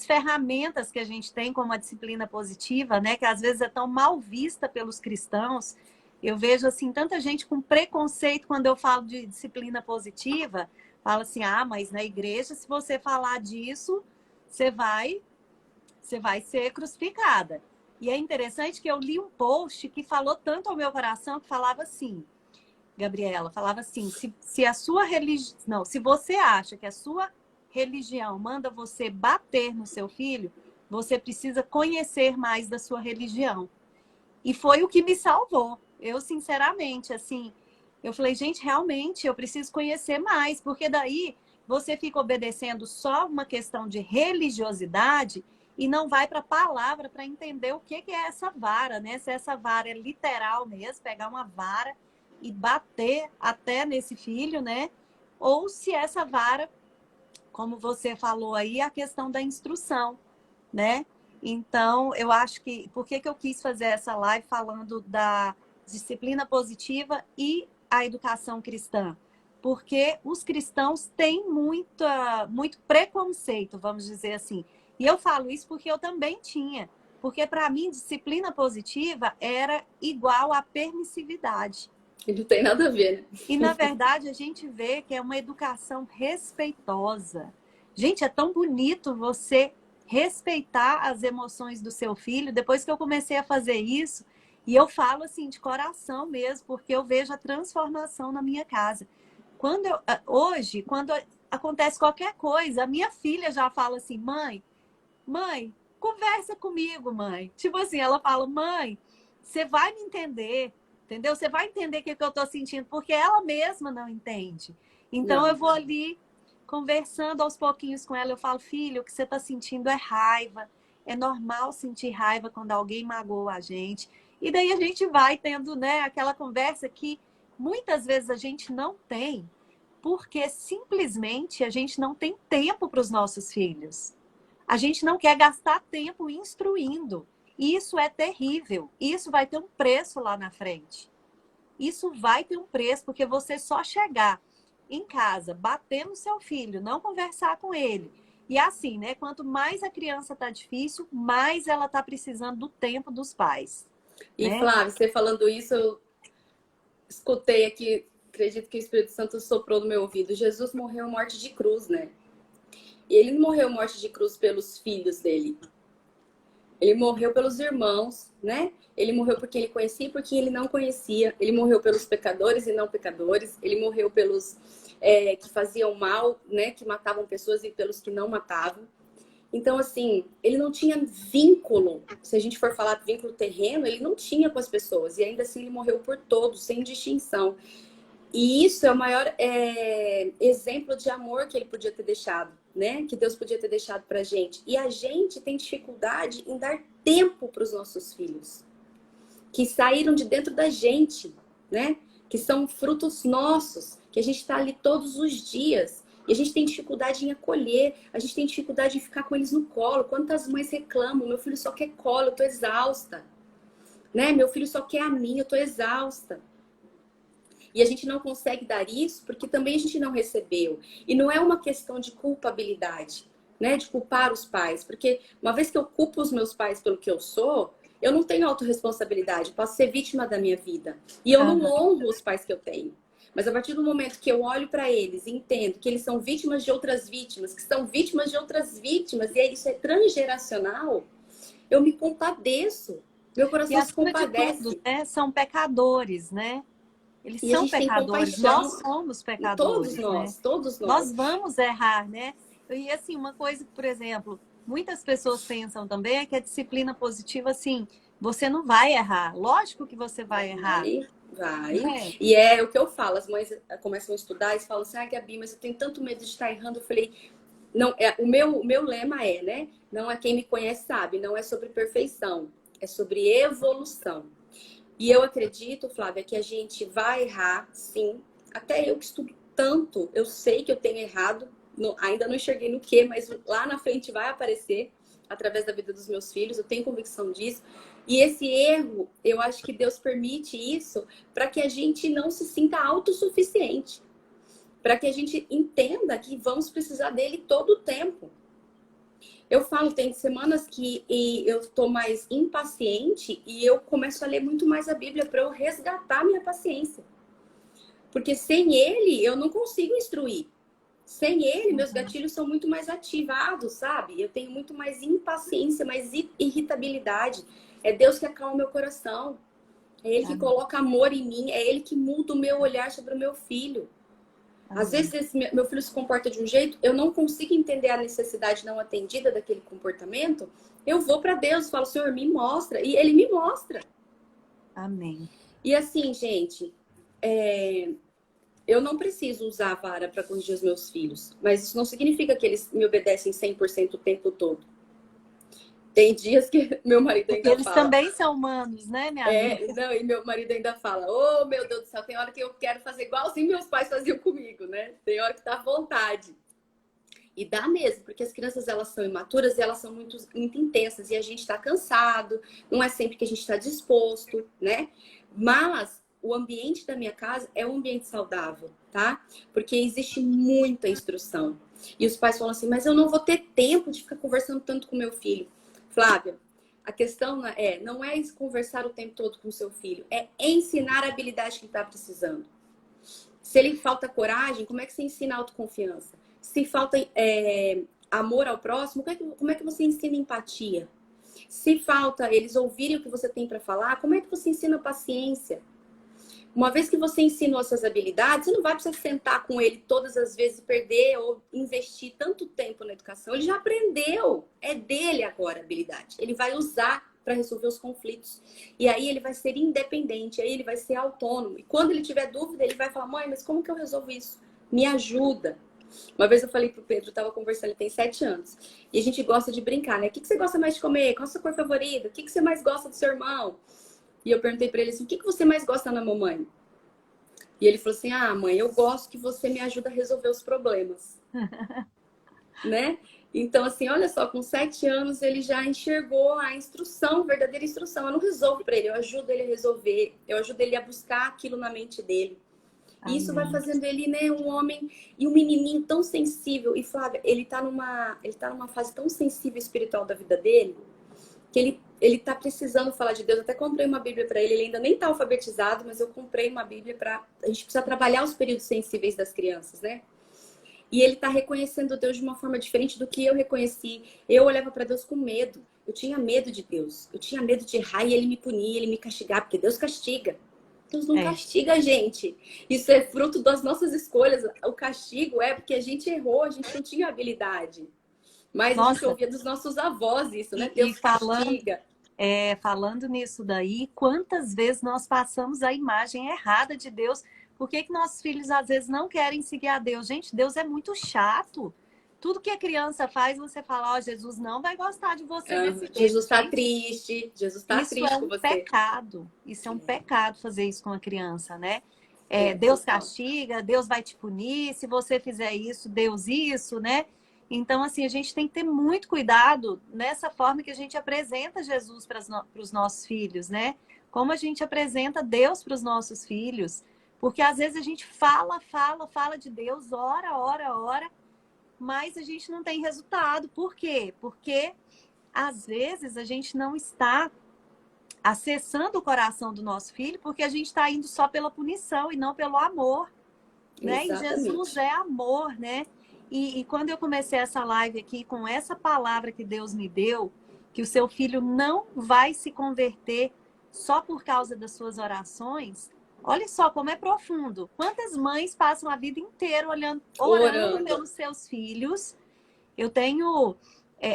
ferramentas que a gente tem, como a disciplina positiva, né? Que às vezes é tão mal vista pelos cristãos. Eu vejo, assim, tanta gente com preconceito quando eu falo de disciplina positiva. Fala assim, mas na igreja, se você falar disso, você vai ser crucificada. E é interessante que eu li um post que falou tanto ao meu coração, que falava assim, Gabriela, falava assim, se a sua religião... Não, se você acha que a sua religião manda você bater no seu filho, você precisa conhecer mais da sua religião. E foi o que me salvou. Eu, sinceramente, assim, eu falei, gente, realmente, eu preciso conhecer mais, porque daí você fica obedecendo só uma questão de religiosidade e não vai para a palavra para entender o que é essa vara, né? Se essa vara é literal mesmo, pegar uma vara e bater até nesse filho, né? Ou se essa vara, como você falou aí, a questão da instrução, né? Então, eu acho que... Por que eu quis fazer essa live falando da disciplina positiva e a educação cristã? Porque os cristãos têm muito preconceito, vamos dizer assim. E eu falo isso porque eu também tinha. Porque, para mim, disciplina positiva era igual a permissividade. E não tem nada a ver, né? E, na verdade, a gente vê que é uma educação respeitosa. Gente, é tão bonito você respeitar as emoções do seu filho. Depois que eu comecei a fazer isso, e eu falo assim de coração mesmo, porque eu vejo a transformação na minha casa. Hoje, quando acontece qualquer coisa, a minha filha já fala assim, mãe, conversa comigo, mãe. Tipo assim, ela fala, mãe, você vai me entender, entendeu? Você vai entender o que eu tô sentindo, porque ela mesma não entende. Então, eu vou ali conversando aos pouquinhos com ela, eu falo, filho, o que você tá sentindo é raiva. É normal sentir raiva quando alguém magoa a gente. E daí a gente vai tendo, né, aquela conversa que muitas vezes a gente não tem, porque simplesmente a gente não tem tempo para os nossos filhos. A gente não quer gastar tempo instruindo. Isso é terrível. Isso vai ter um preço lá na frente. Isso vai ter um preço, porque você só chegar em casa, bater no seu filho, não conversar com ele. E assim, né? Quanto mais a criança tá difícil, mais ela tá precisando do tempo dos pais. E, né? Flávia, você falando isso, eu escutei aqui, acredito que o Espírito Santo soprou no meu ouvido. Jesus morreu morte de cruz, né? E ele não morreu morte de cruz pelos filhos dele. Ele morreu pelos irmãos, né? Ele morreu porque ele conhecia e porque ele não conhecia. Ele morreu pelos pecadores e não pecadores. Ele morreu pelos que faziam mal, né? Que matavam pessoas e pelos que não matavam. Então, assim, ele não tinha vínculo. Se a gente for falar de vínculo terreno, ele não tinha com as pessoas. E ainda assim ele morreu por todos, sem distinção. E isso é o maior exemplo de amor que ele podia ter deixado, né? Que Deus podia ter deixado pra gente. E a gente tem dificuldade em dar tempo para os nossos filhos, que saíram de dentro da gente, né? Que são frutos nossos, que a gente está ali todos os dias. E a gente tem dificuldade em acolher, a gente tem dificuldade em ficar com eles no colo. Quantas mães reclamam, meu filho só quer colo, eu tô exausta. Né? Meu filho só quer a mim, eu tô exausta. E a gente não consegue dar isso porque também a gente não recebeu. E não é uma questão de culpabilidade, né? De culpar os pais. Porque uma vez que eu culpo os meus pais pelo que eu sou, eu não tenho autorresponsabilidade. Eu posso ser vítima da minha vida. E eu não honro os pais que eu tenho. Mas a partir do momento que eu olho para eles e entendo que eles são vítimas de outras vítimas, que são vítimas de outras vítimas, e isso é transgeracional, eu me compadeço. Meu coração se compadece. De tudo, né? São pecadores, né? Eles E a são gente tem pecadores, compaixão. nós somos pecadores, Todos nós, né? todos nós. Nós vamos errar, né? E assim, uma coisa que, por exemplo, muitas pessoas pensam também é que a disciplina positiva, assim, você não vai errar. Lógico que você vai errar. Vai. É. E é o que eu falo, as mães começam a estudar e falam assim, Gabi, mas eu tenho tanto medo de estar errando. Eu falei, não, o meu lema é, né? Não é quem me conhece sabe, não é sobre perfeição, é sobre evolução. E eu acredito, Flávia, que a gente vai errar, sim. Até eu que estudo tanto, eu sei que eu tenho errado, ainda não enxerguei no quê, mas lá na frente vai aparecer através da vida dos meus filhos, eu tenho convicção disso. E esse erro, eu acho que Deus permite isso para que a gente não se sinta autossuficiente, para que a gente entenda que vamos precisar dele todo o tempo. Eu falo, tem semanas que eu estou mais impaciente e eu começo a ler muito mais a Bíblia para eu resgatar minha paciência. Porque sem ele, eu não consigo instruir. Sem ele, meus gatilhos são muito mais ativados, sabe? Eu tenho muito mais impaciência, mais irritabilidade. É Deus que acalma o meu coração. É Ele que coloca amor em mim. É Ele que muda o meu olhar sobre o meu filho. Às vezes, meu filho se comporta de um jeito, eu não consigo entender a necessidade não atendida daquele comportamento. Eu vou para Deus e falo, Senhor, me mostra. E Ele me mostra. Amém. E assim, gente, eu não preciso usar a vara para corrigir os meus filhos. Mas isso não significa que eles me obedecem 100% o tempo todo. Tem dias que meu marido ainda Porque eles fala... também são humanos, né, minha amiga? Não, e meu marido ainda fala, oh, meu Deus do céu, tem hora que eu quero fazer igualzinho meus pais faziam comigo, né? Tem hora que dá vontade. E dá mesmo, porque as crianças, elas são imaturas e elas são muito intensas. E a gente tá cansado, não é sempre que a gente tá disposto, né? Mas o ambiente da minha casa é um ambiente saudável, tá? Porque existe muita instrução. E os pais falam assim, mas eu não vou ter tempo de ficar conversando tanto com meu filho. Flávia, a questão não é conversar o tempo todo com o seu filho, é ensinar a habilidade que ele está precisando. Se ele falta coragem, como é que você ensina autoconfiança? Se falta amor ao próximo, como é que você ensina empatia? Se falta eles ouvirem o que você tem para falar, como é que você ensina paciência? Uma vez que você ensinou essas habilidades, você não vai precisar sentar com ele todas as vezes e perder ou investir tanto tempo na educação. Ele já aprendeu. É dele agora a habilidade. Ele vai usar para resolver os conflitos. E aí ele vai ser independente, aí ele vai ser autônomo. E quando ele tiver dúvida, ele vai falar, mãe, mas como que eu resolvo isso? Me ajuda. Uma vez eu falei pro Pedro, eu tava conversando, ele tem 7 anos. E a gente gosta de brincar, né? O que você gosta mais de comer? Qual a sua cor favorita? O que você mais gosta do seu irmão? E eu perguntei pra ele assim, o que você mais gosta na mamãe? E ele falou assim, mãe, eu gosto que você me ajuda a resolver os problemas. Né? Então, assim, olha só, com 7 anos ele já enxergou a instrução, a verdadeira instrução. Eu não resolvo pra ele, eu ajudo ele a resolver. Eu ajudo ele a buscar aquilo na mente dele. E isso vai fazendo ele, né, um homem e um menininho tão sensível. E, Flávia, ele tá numa fase tão sensível espiritual da vida dele, que ele tá precisando falar de Deus. Eu até comprei uma Bíblia para ele ainda nem tá alfabetizado, mas eu comprei uma Bíblia a gente precisa trabalhar os períodos sensíveis das crianças, né? E ele está reconhecendo Deus de uma forma diferente do que eu reconheci. Eu olhava para Deus com medo. Eu tinha medo de Deus. Eu tinha medo de errar e ele me punir, ele me castigar, porque Deus castiga. Deus não castiga a gente. Isso é fruto das nossas escolhas. O castigo é porque a gente errou, a gente não tinha habilidade. Mas a gente ouvia dos nossos avós isso, né? Deus castiga. Falando nisso daí, quantas vezes nós passamos a imagem errada de Deus? Por que que nossos filhos às vezes não querem seguir a Deus? Gente, Deus é muito chato. Tudo que a criança faz, você fala, ó, Jesus não vai gostar de você desse jeito. Jesus está triste. Jesus está triste com você. Isso é um pecado. Isso é um pecado fazer isso com a criança, né? Deus castiga, Deus vai te punir. Se você fizer isso, Deus isso, né? Então, assim, a gente tem que ter muito cuidado nessa forma que a gente apresenta Jesus para os nossos filhos, né? Como a gente apresenta Deus para os nossos filhos. Porque às vezes a gente fala de Deus, ora, mas a gente não tem resultado. Por quê? Porque às vezes a gente não está acessando o coração do nosso filho porque a gente está indo só pela punição e não pelo amor, né? E Jesus é amor, né? E quando eu comecei essa live aqui com essa palavra que Deus me deu, que o seu filho não vai se converter só por causa das suas orações, olha só como é profundo. Quantas mães passam a vida inteira orando pelos seus filhos? Eu tenho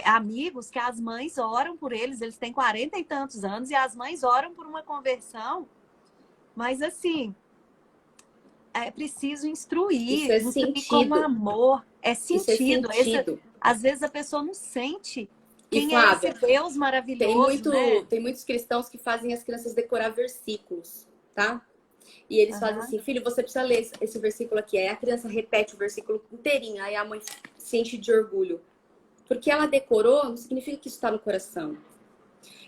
amigos que as mães oram por eles, eles têm 40 e tantos anos, e as mães oram por uma conversão, mas assim, é preciso instruir, com amor, é sentido. Às vezes a pessoa não sente quem é esse Deus maravilhoso. Tem muitos cristãos que fazem as crianças decorar versículos, tá? E eles fazem assim, filho, você precisa ler esse versículo aqui. Aí a criança repete o versículo inteirinho, aí a mãe se enche de orgulho. Porque ela decorou, não significa que isso está no coração.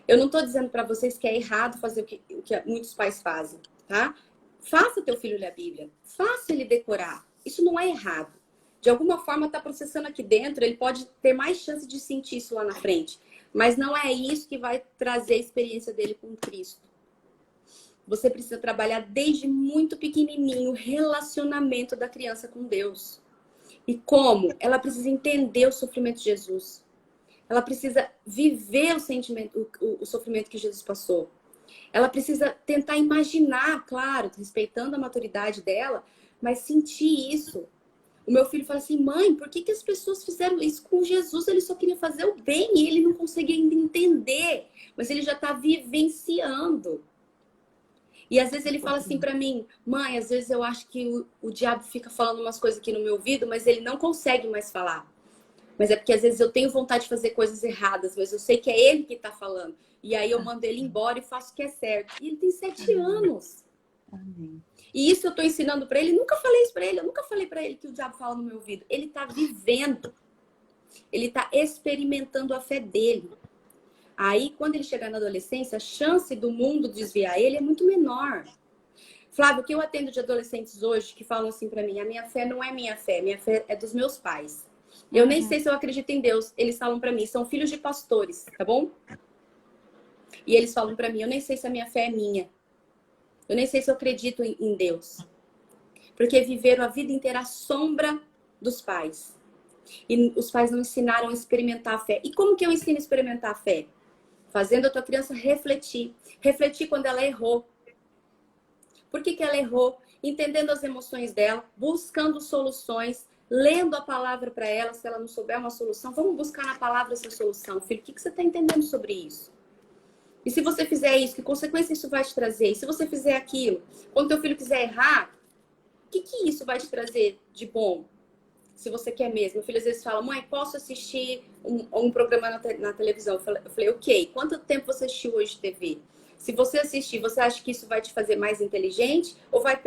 Eu não estou dizendo para vocês que é errado fazer o que muitos pais fazem, tá? Faça teu filho ler a Bíblia. Faça ele decorar. Isso não é errado. De alguma forma está processando aqui dentro, ele pode ter mais chance de sentir isso lá na frente. Mas não é isso que vai trazer a experiência dele com Cristo. Você precisa trabalhar desde muito pequenininho o relacionamento da criança com Deus. E como? Ela precisa entender o sofrimento de Jesus. Ela precisa viver o sofrimento que Jesus passou. Ela precisa tentar imaginar, claro, respeitando a maturidade dela, mas sentir isso. O meu filho fala assim, mãe, por que as pessoas fizeram isso com Jesus? Ele só queria fazer o bem e ele não conseguia ainda entender. Mas ele já está vivenciando. E às vezes ele fala assim pra mim, mãe, às vezes eu acho que o diabo fica falando umas coisas aqui no meu ouvido, mas ele não consegue mais falar. Mas é porque às vezes eu tenho vontade de fazer coisas erradas, mas eu sei que é ele que tá falando. E aí eu mando ele embora e faço o que é certo. E ele tem 7 anos. Amém. E isso eu tô ensinando pra ele. Nunca falei isso pra ele. Eu nunca falei pra ele que o diabo fala no meu ouvido. Ele tá vivendo. Ele tá experimentando a fé dele. Aí, quando ele chegar na adolescência, a chance do mundo desviar ele é muito menor. Flávio, o que eu atendo de adolescentes hoje que falam assim pra mim, a minha fé não é minha fé é dos meus pais. Eu nem sei se eu acredito em Deus. Eles falam pra mim, são filhos de pastores, tá bom? E eles falam pra mim, eu nem sei se a minha fé é minha. Eu nem sei se eu acredito em Deus. Porque viveram a vida inteira à sombra dos pais. E os pais não ensinaram a experimentar a fé. E como que eu ensino a experimentar a fé? Fazendo a tua criança refletir. Refletir quando ela errou. Por que ela errou? Entendendo as emoções dela, buscando soluções, lendo a palavra para ela, se ela não souber uma solução, vamos buscar na palavra essa solução. Filho, o que você está entendendo sobre isso? E se você fizer isso, que consequência isso vai te trazer? E se você fizer aquilo, quando teu filho quiser errar, o que isso vai te trazer de bom? Se você quer mesmo. Meu filho às vezes fala, mãe, posso assistir um programa na televisão? Eu falei, ok. Quanto tempo você assistiu hoje de TV? Se você assistir, você acha que isso vai te fazer mais inteligente? Ou vai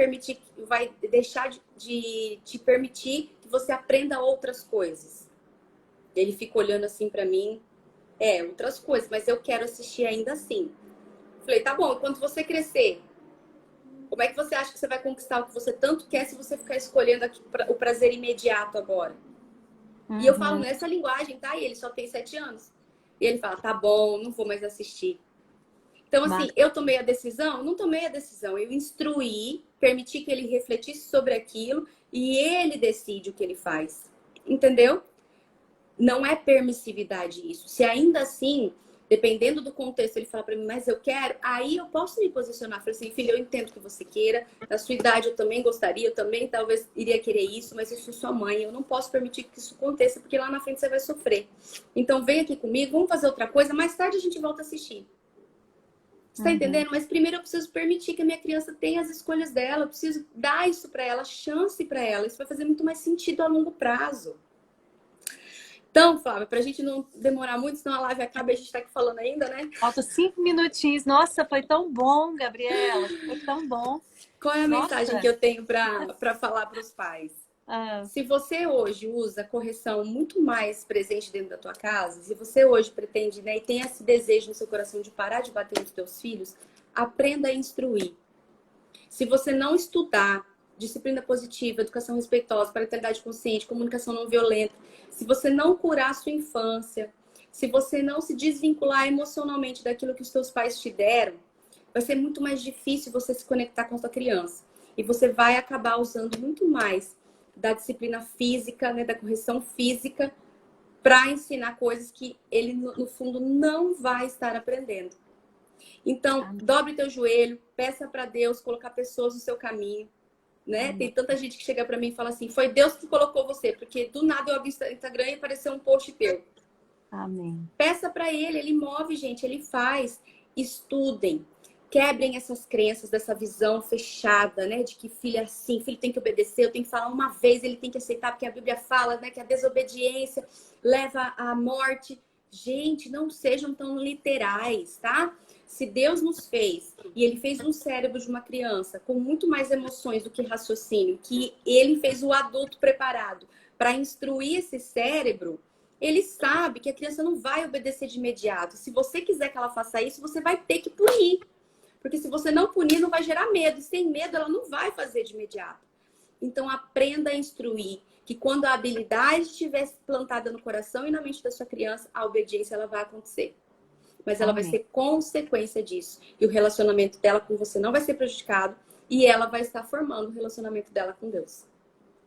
deixar de te permitir que você aprenda outras coisas? Ele fica olhando assim pra mim. Outras coisas, mas eu quero assistir ainda assim. Falei, tá bom, quando você crescer, como é que você acha que você vai conquistar o que você tanto quer se você ficar escolhendo aqui o prazer imediato agora? E eu falo nessa linguagem, tá? E ele só tem 7 anos. E ele fala, tá bom, não vou mais assistir. Então, assim, eu tomei a decisão? Não tomei a decisão. Eu instruí, permiti que ele refletisse sobre aquilo e ele decide o que ele faz. entendeu? Não é permissividade isso. Se ainda assim, dependendo do contexto, ele fala para mim, mas eu quero, aí eu posso me posicionar. Falei assim, filho, eu entendo que você queira, na sua idade eu também gostaria, eu também talvez iria querer isso, mas eu sou sua mãe, eu não posso permitir que isso aconteça, porque lá na frente você vai sofrer. Então vem aqui comigo, vamos fazer outra coisa, mais tarde a gente volta a assistir. Você tá entendendo? Mas primeiro eu preciso permitir que a minha criança tenha as escolhas dela, eu preciso dar isso para ela, chance para ela. Isso vai fazer muito mais sentido a longo prazo. Então, Flávia, pra gente não demorar muito, senão a live acaba e a gente tá aqui falando ainda, né? Falta 5 minutinhos. Nossa, foi tão bom, Gabriela. Foi tão bom. Qual é a mensagem que Nossa. eu tenho para falar para os pais? Ah, Se você hoje usa correção muito mais presente dentro da tua casa, se você hoje pretende, né, e tem esse desejo no seu coração de parar de bater nos teus filhos, aprenda a instruir. Se você não estudar disciplina positiva, educação respeitosa, parentalidade consciente, comunicação não violenta, se você não curar a sua infância, se você não se desvincular emocionalmente daquilo que os seus pais te deram, vai ser muito mais difícil você se conectar com a sua criança. E você vai acabar usando muito mais da disciplina física, né, da correção física, para ensinar coisas que ele, no fundo, não vai estar aprendendo. Então, dobre teu joelho, peça para Deus colocar pessoas no seu caminho, né? Tem tanta gente que chega para mim e fala assim, foi Deus que colocou você, porque do nada eu abri o Instagram e apareceu um post teu. amém. Peça para ele move, gente, ele faz. Estudem, quebrem essas crenças dessa visão fechada, né? De que filho é assim, filho tem que obedecer, eu tenho que falar uma vez, ele tem que aceitar, porque a Bíblia fala, né, que a desobediência leva à morte. Gente, não sejam tão literais, tá? Se Deus nos fez e ele fez um cérebro de uma criança com muito mais emoções do que raciocínio, que ele fez o adulto preparado para instruir esse cérebro, ele sabe que a criança não vai obedecer de imediato. Se você quiser que ela faça isso, você vai ter que punir. Porque se você não punir, não vai gerar medo. E sem medo, ela não vai fazer de imediato. Então, aprenda a instruir. Que quando a habilidade estiver plantada no coração e na mente da sua criança, a obediência ela vai acontecer. Mas ela vai ser consequência disso. E o relacionamento dela com você não vai ser prejudicado. E ela vai estar formando o relacionamento dela com Deus.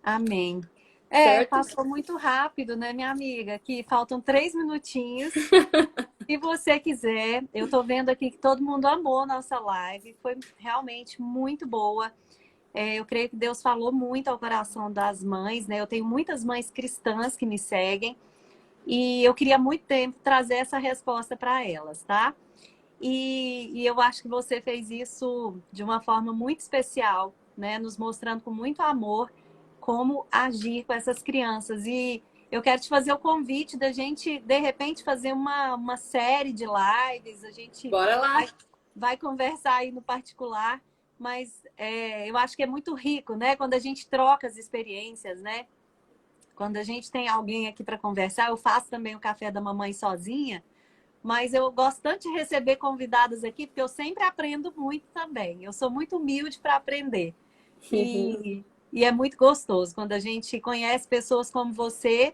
Amém. Certo? Passou muito rápido, né, minha amiga? Que faltam 3 minutinhos. Se você quiser, eu tô vendo aqui que todo mundo amou nossa live. Foi realmente muito boa. Eu creio que Deus falou muito ao coração das mães, né? Eu tenho muitas mães cristãs que me seguem. E eu queria há muito tempo trazer essa resposta para elas, tá? E eu acho que você fez isso de uma forma muito especial, né? Nos mostrando com muito amor como agir com essas crianças. E eu quero te fazer o convite da gente, de repente, fazer uma série de lives. A gente Bora lá! vai conversar aí no particular, mas eu acho que é muito rico, né? Quando a gente troca as experiências, né? Quando a gente tem alguém aqui para conversar, eu faço também o café da mamãe sozinha, mas eu gosto tanto de receber convidados aqui, porque eu sempre aprendo muito também. Eu sou muito humilde para aprender. E é muito gostoso quando a gente conhece pessoas como você,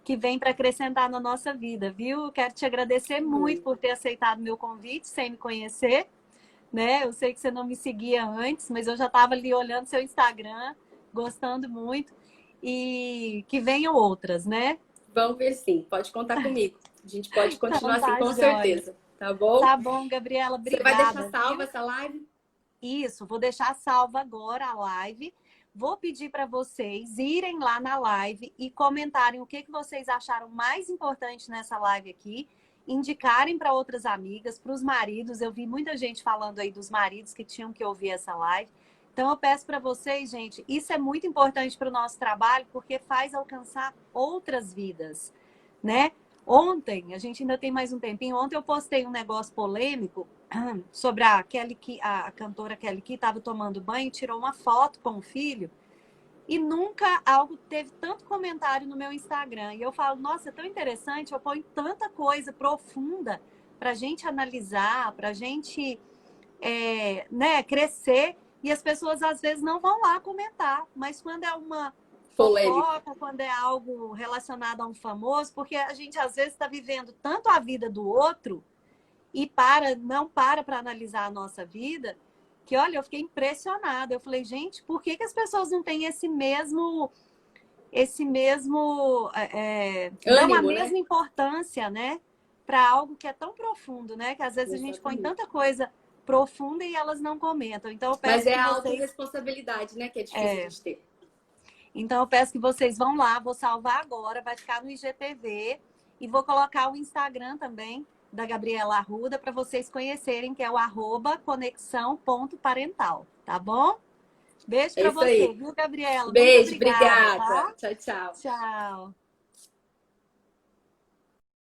que vêm para acrescentar na nossa vida, viu? Quero te agradecer muito por ter aceitado meu convite, sem me conhecer, né? Eu sei que você não me seguia antes, mas eu já estava ali olhando seu Instagram, gostando muito. E que venham outras, né? Vamos ver sim, pode contar comigo. A gente pode continuar Então, assim, tá, com joia. certeza. Tá bom? Tá bom, Gabriela, Você vai deixar obrigada. salva Viu? essa live? Isso, vou deixar salva agora a live. Vou pedir para vocês irem lá na live e comentarem o que vocês acharam mais importante nessa live aqui. Indicarem para outras amigas, para os maridos. Eu vi muita gente falando aí dos maridos que tinham que ouvir essa live. Então, eu peço para vocês, gente, isso é muito importante para o nosso trabalho, porque faz alcançar outras vidas, né? Ontem, a gente ainda tem mais um tempinho, ontem eu postei um negócio polêmico sobre a cantora Kelly Key estava tomando banho e tirou uma foto com o filho, e nunca algo teve tanto comentário no meu Instagram. E eu falo, nossa, é tão interessante, eu ponho tanta coisa profunda para a gente analisar, para a gente né, crescer. E as pessoas às vezes não vão lá comentar, mas quando é uma fofoca, quando é algo relacionado a um famoso, porque a gente às vezes está vivendo tanto a vida do outro e não para analisar a nossa vida, que olha, eu fiquei impressionada. Eu falei, gente, por que as pessoas não têm esse mesmo, dão a Ânimo, né? mesma importância, né, para algo que é tão profundo, né, que às vezes a gente põe Exatamente. tanta coisa profunda e elas não comentam. Então eu Mas peço é que a vocês, autorresponsabilidade, né, que é difícil a gente ter. vão lá, vou salvar agora, vai ficar no IGTV e vou colocar o Instagram também da Gabriela Arruda para vocês conhecerem, que é o @conexão.parental, tá bom? Beijo É para isso você, aí. viu, Gabriela? Muito Beijo, obrigada, obrigada. tá? Tchau, tchau. Tchau.